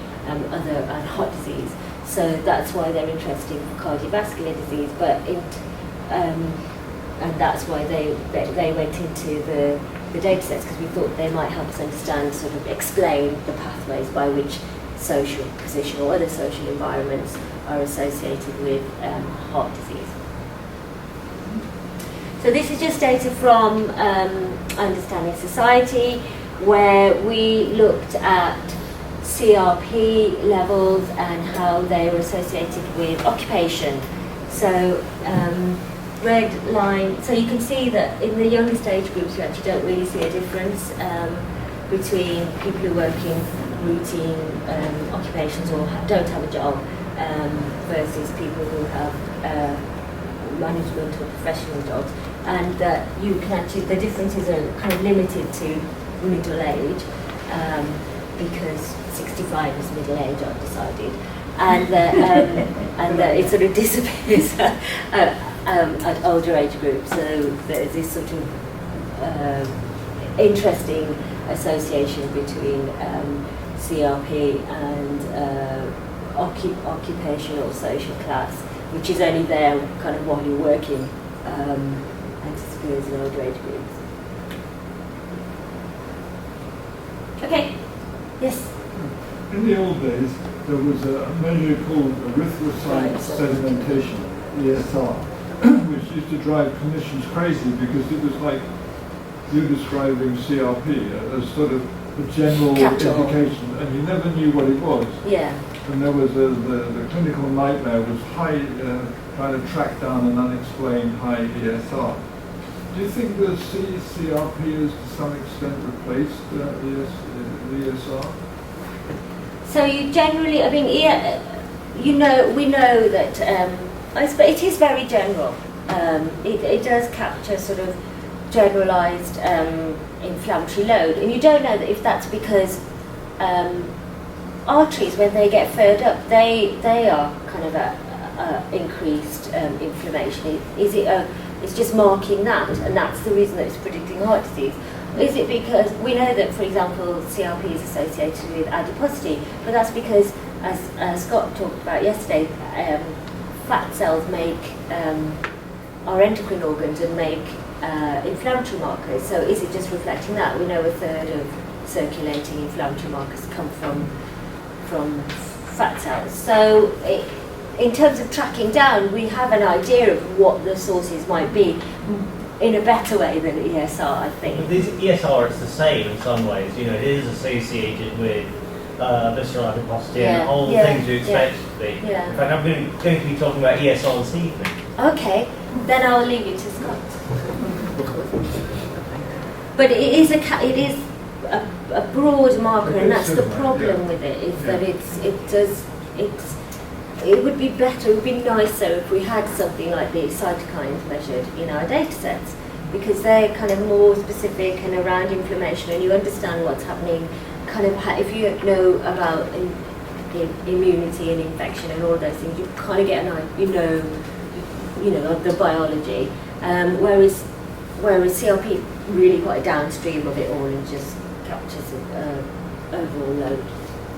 A: heart disease. So that's why they're interested in cardiovascular disease. But and that's why they went into the data sets, because we thought they might help us understand, sort of explain the pathways by which social position or other social environments are associated with heart disease. So So this is just data from Understanding Society, where we looked at CRP levels and how they were associated with occupation. So red line, so you can see that in the youngest age groups you actually don't really see a difference between people who work in routine occupations or don't have a job versus people who have management or professional jobs, and that you can actually, the differences are kind of limited to middle age because 65 is middle age, I've decided, and that it sort of disappears at older age groups. So there's this sort of interesting association between CRP and occupational social class, which is only there kind of while you're working, and disappears in older age groups. Okay. Yes.
F: In the old days, there was a measure called erythrocyte sedimentation, ESR, which used to drive clinicians crazy because it was like you're describing CRP as sort of a general indication, and you never knew what it was.
A: Yeah.
F: And there was the clinical nightmare was high, trying to track down an unexplained high ESR. Do you think the CRP has to some extent replaced the ESR?
A: So you generally, I mean, we know that it is very general. It does capture sort of generalised inflammatory load, and you don't know that if that's because arteries, when they get furred up, they are kind of a increased inflammation. It's just marking that, and that's the reason that it's predicting heart disease. Is it because we know that, for example, CRP is associated with adiposity, but that's because, as Scott talked about yesterday, fat cells make our endocrine organs and make inflammatory markers. So is it just reflecting that? We know a third of circulating inflammatory markers come from fat cells. So in terms of tracking down, we have an idea of what the sources might be in a better way than ESR, I think.
C: But this ESR is the same in some ways. You know, it is associated with visceral adiposity and all the things you expect it to be.
A: Yeah.
C: In fact, I'm going to be talking about ESR this evening.
A: Okay, then I'll leave you to Scott. But it is a broad marker, and that's the problem with it, is that it would be better, it would be nicer if we had something like the cytokines measured in our data sets, because they're kind of more specific and around inflammation, and you understand what's happening, kind of if you know about immunity and infection and all those things, you kind of get an idea, you know of the biology, whereas CRP really quite downstream of it all and just captures overall load.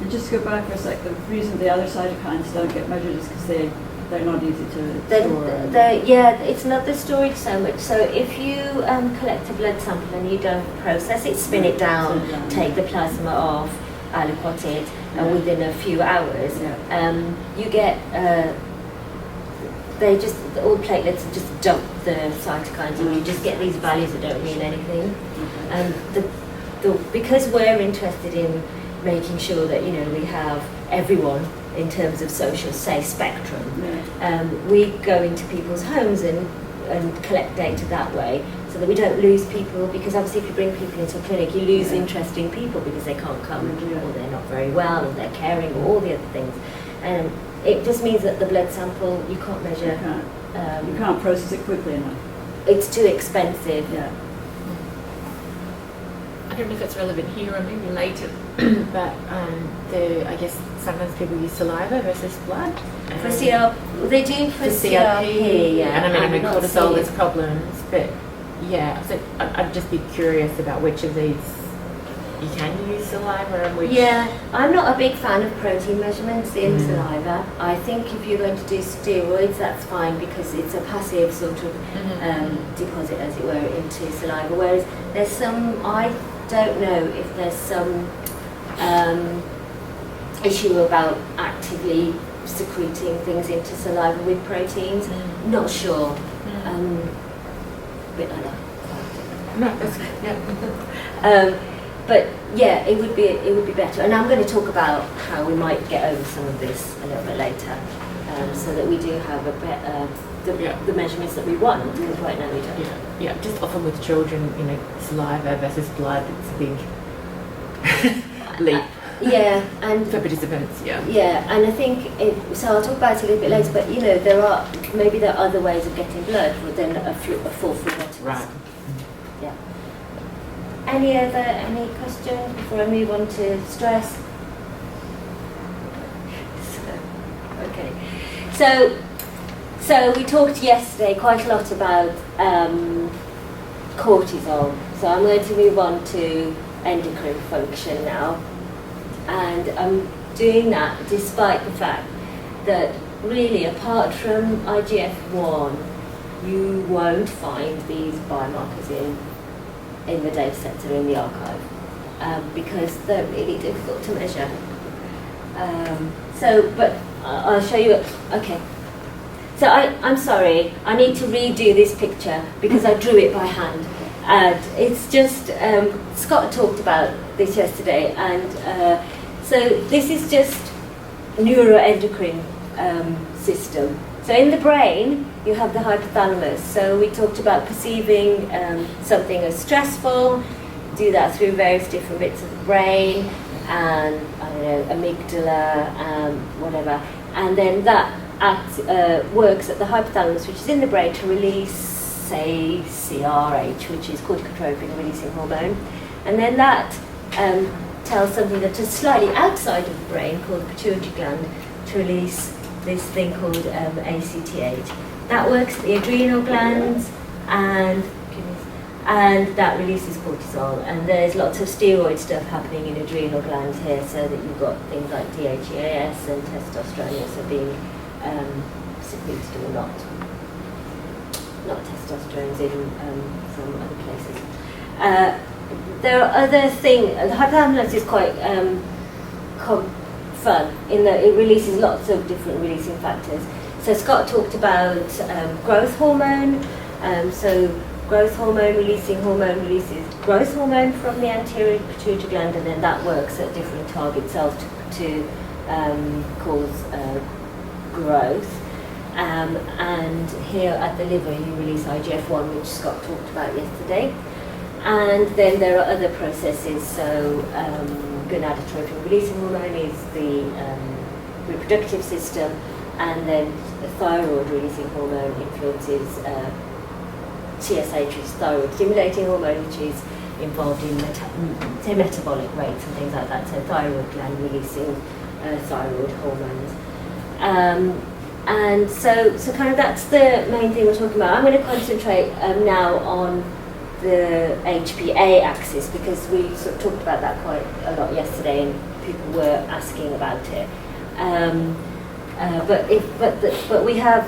E: And just to go back for a sec, the reason the other cytokines don't get measured is because they're not easy to store.
A: It's not the storage so much. So if you collect a blood sample and you don't process it, spin it down, take the plasma off, aliquot it, and within a few hours, you get all platelets just dump the cytokines, and you just get these values that don't mean anything. And because we're interested in making sure that we have everyone in terms of social, say, spectrum, we go into people's homes and collect data that way, so that we don't lose people, because obviously if you bring people into a clinic, you lose interesting people because they can't come, or they're not very well, or they're caring, or all the other things. And it just means that the blood sample you can't measure.
E: You can't process it quickly enough.
A: It's too expensive.
E: Yeah.
G: I don't know if it's relevant here or maybe later, but I guess sometimes people use saliva versus blood.
A: For CRP, they do for CRP, yeah.
G: And I mean,
A: not
G: cortisol,
A: see
G: there's problems, but yeah, so I'd just be curious about which of these you can use saliva and which...
A: Yeah, I'm not a big fan of protein measurements in saliva. I think if you're going to do steroids, that's fine, because it's a passive sort of deposit, as it were, into saliva. Whereas there's some, I don't know if there's some issue about actively secreting things into saliva with proteins. Not sure. bit like that.
G: No, that's good. Yeah.
A: But yeah, it would be better. And I'm going to talk about how we might get over some of this a little bit later, so that we do have a better the measurements that we want, because right now we don't.
G: Yeah, just often with children, saliva versus blood, it's a big leap.
A: Yeah, and
G: for participants, yeah.
A: Yeah, and I think so. I'll talk about it a little bit later. But there are other ways of getting blood than a full fluid test.
G: Right.
A: Yeah. Any questions before I move on to stress? Okay. So we talked yesterday quite a lot about cortisol. So I'm going to move on to endocrine function now. And I'm doing that despite the fact that really, apart from IGF-1, you won't find these biomarkers in the data sets or in the archive, because they're really difficult to measure. But I'll show you. Okay. So I'm sorry, I need to redo this picture because I drew it by hand. And it's just, Scott talked about this yesterday, and so this is just neuroendocrine system. So in the brain, you have the hypothalamus. So we talked about perceiving something as stressful, do that through various different bits of the brain, and amygdala, whatever. And then that works at the hypothalamus, which is in the brain, to release, say, CRH, which is corticotropin releasing hormone. And then that tells something that is slightly outside of the brain, called the pituitary gland, to release this thing called ACTH. That works at the adrenal glands, and that releases cortisol. And there's lots of steroid stuff happening in adrenal glands here, so that you've got things like DHEAS and testosterone also being secreted or not testosterones in from other places. There are other things. The hypothalamus is quite fun in that it releases lots of different releasing factors. So Scott talked about growth hormone. So growth hormone releases growth hormone from the anterior pituitary gland, and then that works at different target cells to cause growth. And here at the liver you release IGF-1, which Scott talked about yesterday. And then there are other processes. So gonadotropin releasing hormone is the reproductive system, and then the thyroid releasing hormone influences TSH, which is thyroid stimulating hormone, which is involved in metabolic rates and things like that. So thyroid gland releasing thyroid hormones. And so kind of that's the main thing we're talking about. I'm going to concentrate now on the HPA axis, because we sort of talked about that quite a lot yesterday, and people were asking about it. But we have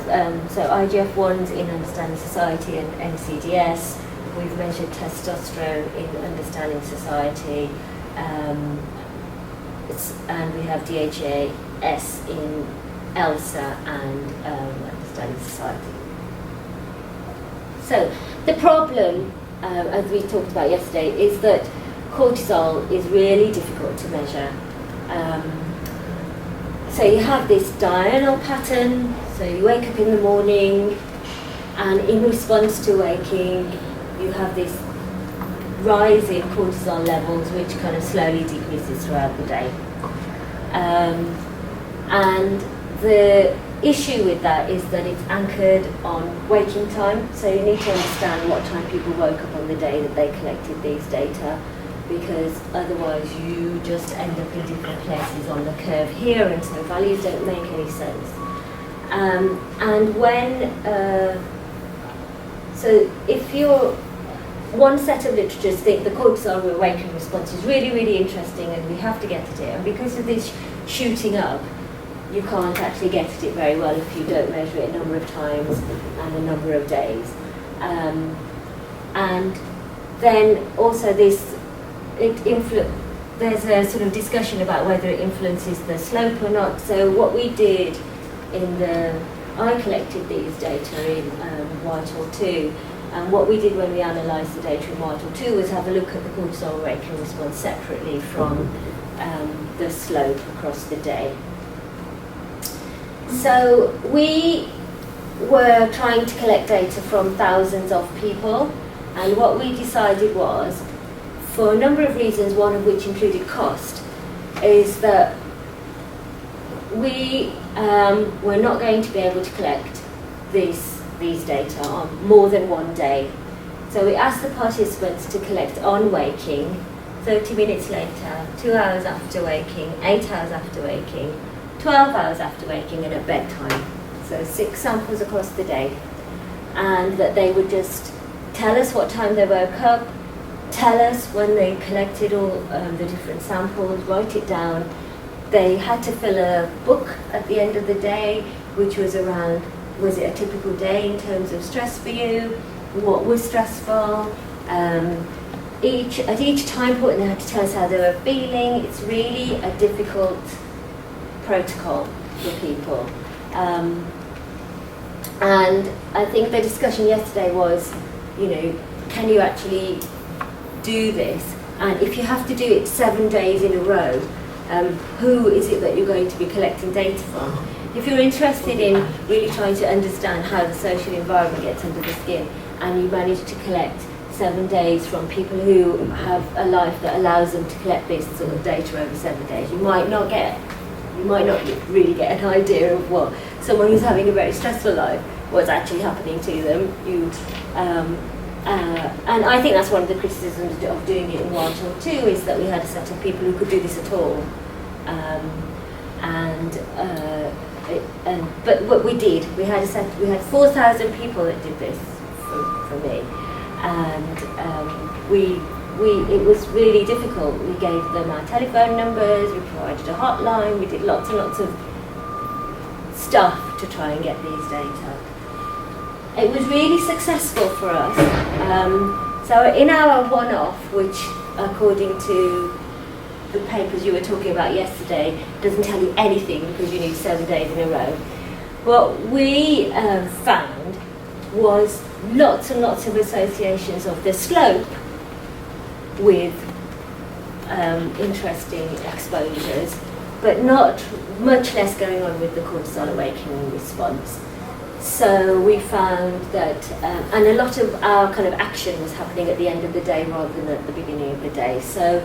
A: so IGF-1s in Understanding Society and NCDS. We've measured testosterone in Understanding Society, and we have DHEAS in ELSA and Understanding Society. So the problem, as we talked about yesterday, is that cortisol is really difficult to measure. So you have this diurnal pattern, so you wake up in the morning, and in response to waking, you have this rise in cortisol levels, which kind of slowly decreases throughout the day. And the issue with that is that it's anchored on waking time, so you need to understand what time people woke up on the day that they collected these data, because otherwise you just end up in different places on the curve here, and so values don't make any sense. And when, so if you're, one set of literatures think the cortisol awakening response is really, really interesting and we have to get at it, and because of this shooting up, you can't actually get at it very well if you don't measure it a number of times and a number of days. And then also there's a sort of discussion about whether it influences the slope or not. So what we did I collected these data in Whitehall 2, And what we did when we analysed the data in Vital 2 was have a look at the cortisol awakening response separately from the slope across the day. So we were trying to collect data from thousands of people, and what we decided was, for a number of reasons, one of which included cost, is that we were not going to be able to collect these data on more than one day. So we asked the participants to collect on waking, 30 minutes later, 2 hours after waking, 8 hours after waking, 12 hours after waking, and at bedtime. So 6 samples across the day. And that they would just tell us what time they woke up, tell us when they collected all the different samples, write it down. They had to fill a book at the end of the day, which was around, was it a typical day in terms of stress for you? What was stressful? At each time point they had to tell us how they were feeling. It's really a difficult protocol for people. And I think the discussion yesterday was, can you actually do this? And if you have to do it 7 days in a row, who is it that you're going to be collecting data from? If you're interested in really trying to understand how the social environment gets under the skin, and you manage to collect 7 days from people who have a life that allows them to collect this sort of data over 7 days, you might not really get an idea of what someone who's having a very stressful life, what's actually happening to them. And I think that's one of the criticisms of doing it in Vital 2, is that we had a set of people who could do this at all. But what we did, we had 4,000 people that did this for me, and it was really difficult. We gave them our telephone numbers, we provided a hotline, we did lots and lots of stuff to try and get these data. It was really successful for us. So in our one-off, which according to the papers you were talking about yesterday doesn't tell you anything because you need 7 days in a row, what we found was lots and lots of associations of the slope with interesting exposures, but not much less going on with the cortisol awakening response. So we found that, and a lot of our kind of action was happening at the end of the day rather than at the beginning of the day. So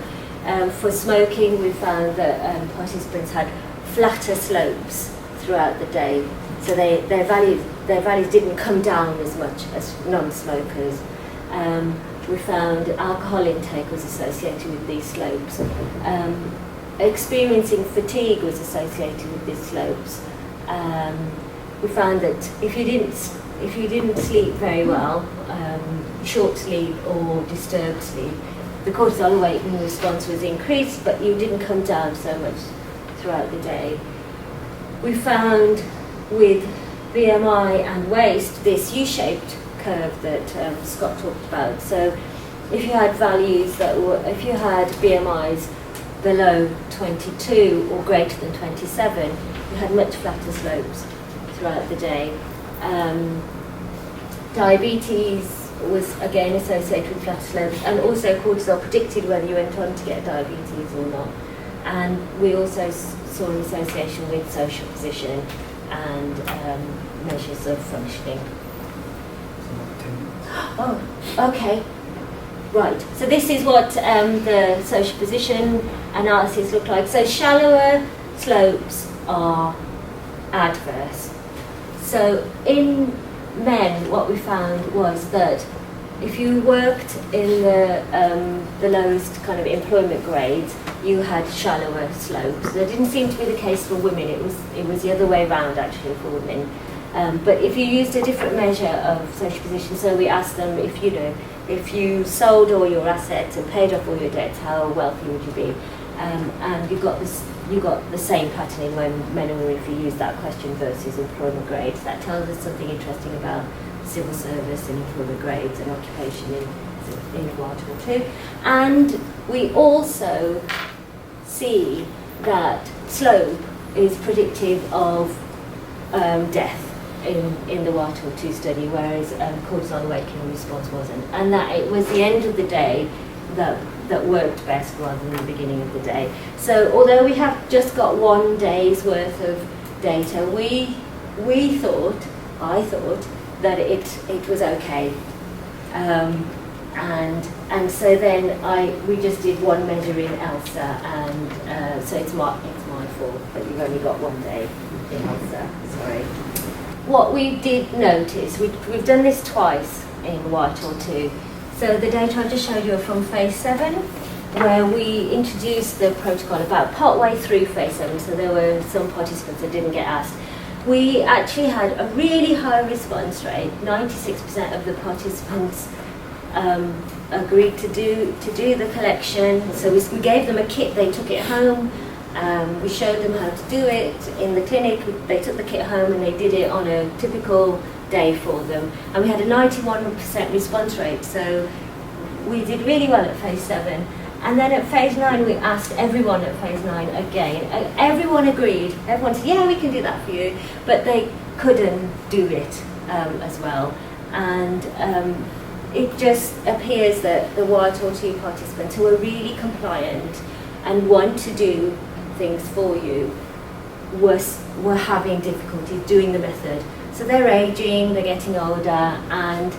A: for smoking, we found that participants had flatter slopes throughout the day. So their values didn't come down as much as non-smokers. We found alcohol intake was associated with these slopes. Experiencing fatigue was associated with these slopes. We found that if you didn't sleep very well, short sleep or disturbed sleep, the cortisol awakening response was increased, but you didn't come down so much throughout the day. We found with BMI and waist this U-shaped curve that Scott talked about. So if you had values if you had BMIs below 22 or greater than 27, you had much flatter slopes throughout the day. Diabetes was again associated with flatter slopes, and also cortisol predicted whether you went on to get diabetes or not. And we also saw an association with social position and measures of functioning. Oh, okay. Right, so this is what the social position analysis looked like. So shallower slopes are adverse. So in men, what we found was that if you worked in the lowest kind of employment grades, you had shallower slopes. That didn't seem to be the case for women. It was the other way around actually for women. But if you used a different measure of social position, so we asked them if you sold all your assets and paid off all your debts, how wealthy would you be? And you got the same pattern in when men and women if you use that question versus employment grades. That tells us something interesting about civil service and employment grades and occupation in Vital 2. And we also see that slope is predictive of death. in the YTOR2 study, whereas cortisol awakening response wasn't. And that it was the end of the day that worked best rather than the beginning of the day. So although we have just got 1 day's worth of data, I thought that it was okay. And so then we just did 1 measure in ELSA, and so it's my fault, but you've only got 1 day in ELSA, sorry. What we did notice, we've done this twice in YTOR2. So the data I just showed you are from phase 7, where we introduced the protocol about partway through phase 7, so there were some participants that didn't get asked. We actually had a really high response rate. 96% of the participants agreed to do the collection. So we gave them a kit, they took it home. We showed them how to do it in the clinic. They took the kit home and they did it on a typical day for them. And we had a 91% response rate. So we did really well at phase 7. And then at phase 9, we asked everyone at phase 9 again. And everyone agreed. Everyone said, yeah, we can do that for you. But they couldn't do it as well. And it just appears that the YTOR2 participants who are really compliant and want to do things for you were having difficulty doing the method. So they're aging, they're getting older, and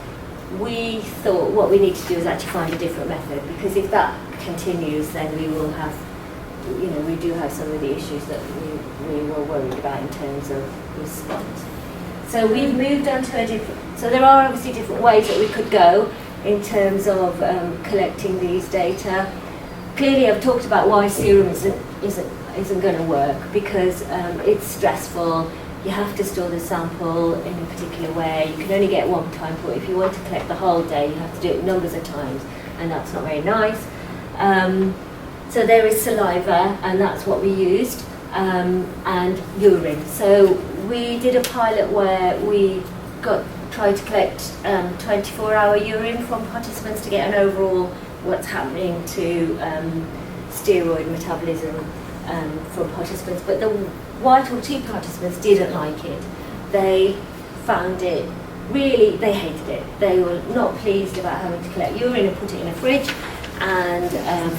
A: we thought what we need to do is actually find a different method, because if that continues, then we will have, we do have some of the issues that we were worried about in terms of response. So we've moved on to so there are obviously different ways that we could go in terms of collecting these data. Clearly I've talked about why serum isn't going to work, because it's stressful. You have to store the sample in a particular way. You can only get 1 time point. If you want to collect the whole day, you have to do it numbers of times, and that's not very nice. So there is saliva, and that's what we used, and urine. So we did a pilot where we tried to collect 24-hour urine from participants to get an overall what's happening to steroid metabolism from participants. But the YTOR2 participants didn't like it. They found it really, they hated it. They were not pleased about having to collect urine and put it in a fridge, and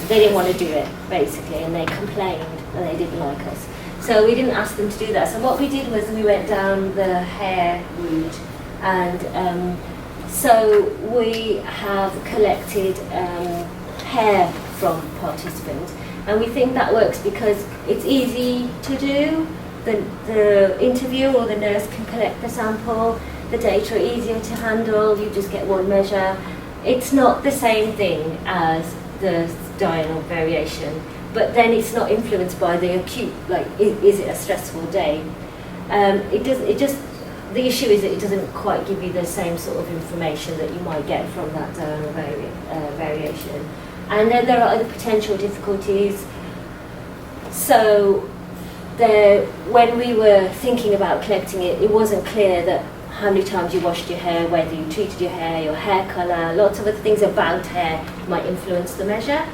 A: they didn't want to do it, basically, and they complained and they didn't like us. So we didn't ask them to do that. So what we did was we went down the hair route, and so we have collected hair from participants, and we think that works because it's easy to do. The interviewer or the nurse can collect the sample. The data are easier to handle. You just get 1 measure. It's not the same thing as the diurnal variation, but then it's not influenced by the acute, like, is it a stressful day? The issue is that it doesn't quite give you the same sort of information that you might get from that diurnal variation. And then there are other potential difficulties. So when we were thinking about collecting it, it wasn't clear that how many times you washed your hair, whether you treated your hair colour, lots of other things about hair might influence the measure.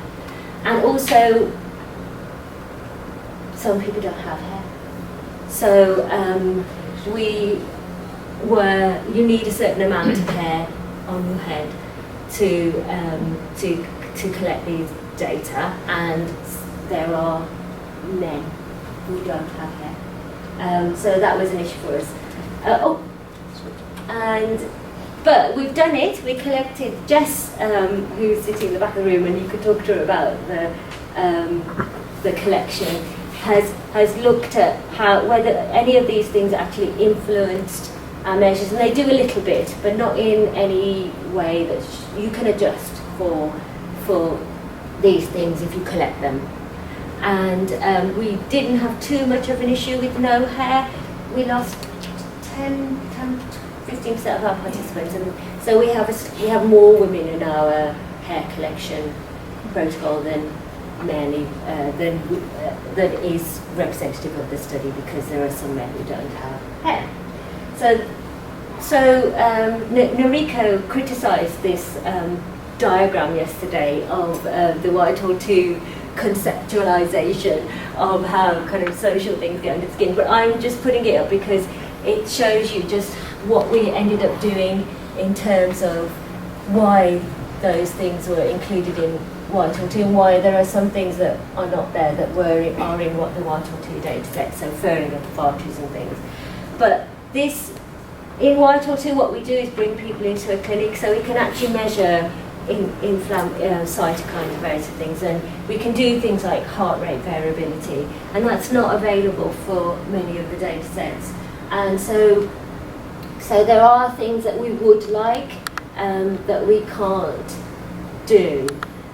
A: And also, some people don't have hair. So you need a certain amount of hair on your head to collect these data, and there are men who don't have hair. So that was an issue for us. But we've done it. We collected Jess, who's sitting in the back of the room, and you could talk to her about the collection. Has looked at whether any of these things actually influenced our measures, and they do a little bit, but not in any way that you can adjust for these things if you collect them. And we didn't have too much of an issue with no hair. We lost 15% of our participants, and so we have more women in our hair collection protocol than men, that is representative of the study, because there are some men who don't have hair. So Noriko criticised this diagram yesterday of the YTOR2 conceptualization of how kind of social things get under the skin, but I'm just putting it up because it shows you just what we ended up doing in terms of why those things were included in YTOT and why there are some things that are not there that are in what the YTOT data set, so furring of arteries and things. But this, in YTOT, what we do is bring people into a clinic so we can actually measure cytokines and various things, and we can do things like heart rate variability, and that's not available for many of the data sets. And so there are things that we would like that we can't do.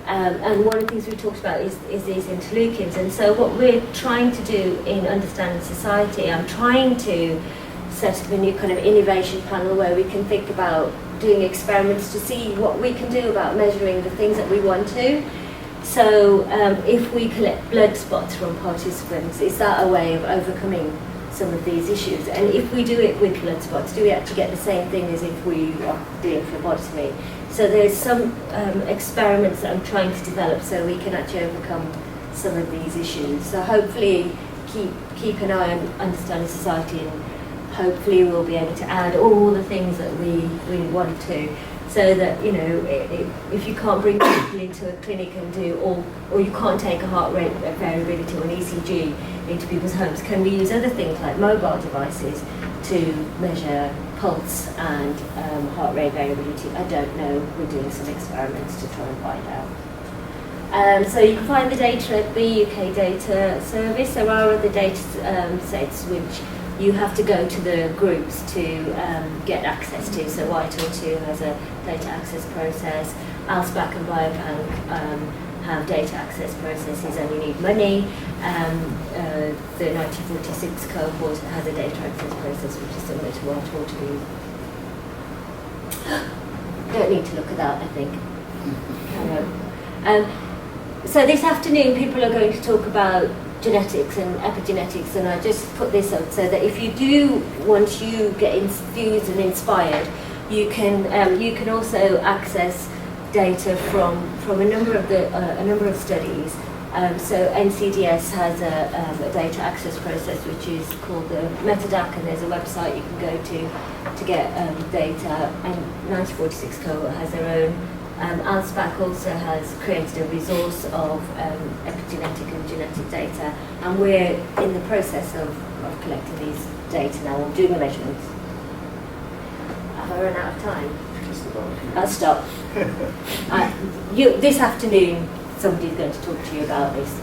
A: And one of the things we talked about is these interleukins. And so what we're trying to do in Understanding Society, I'm trying to set up a new kind of innovation panel where we can think about doing experiments to see what we can do about measuring the things that we want to. So if we collect blood spots from participants, is that a way of overcoming some of these issues? And if we do it with blood spots, do we actually get the same thing as if we are doing phlebotomy? So there's some experiments that I'm trying to develop so we can actually overcome some of these issues. So hopefully keep an eye on Understanding Society, and hopefully we'll be able to add all the things that we want to, so that, you know, if you can't bring people into a clinic and do or you can't take a heart rate variability or an ECG into people's homes, can we use other things like mobile devices to measure pulse and heart rate variability? I don't know. We're doing some experiments to try and find out. So you can find the data at the UK Data Service. There are other data sets which you have to go to the groups to get access to. So YTOT has a data access process. ALSPAC and Biobank have data access processes, and you need money. The 1946 cohort has a data access process which is similar to YTOT. Don't need to look at that, I think. So this afternoon people are going to talk about genetics and epigenetics, and I just put this up so that if you do, once you get infused and inspired, you can also access data from a number of studies. So NCDS has a data access process which is called the Metadac, and there's a website you can go to get data, and 1946 cohort has their own. ALSPAC also has created a resource of epigenetic and genetic data, and we're in the process of collecting these data now, and doing the measurements. Have I run out of time? I'll stop. This afternoon somebody's going to talk to you about this.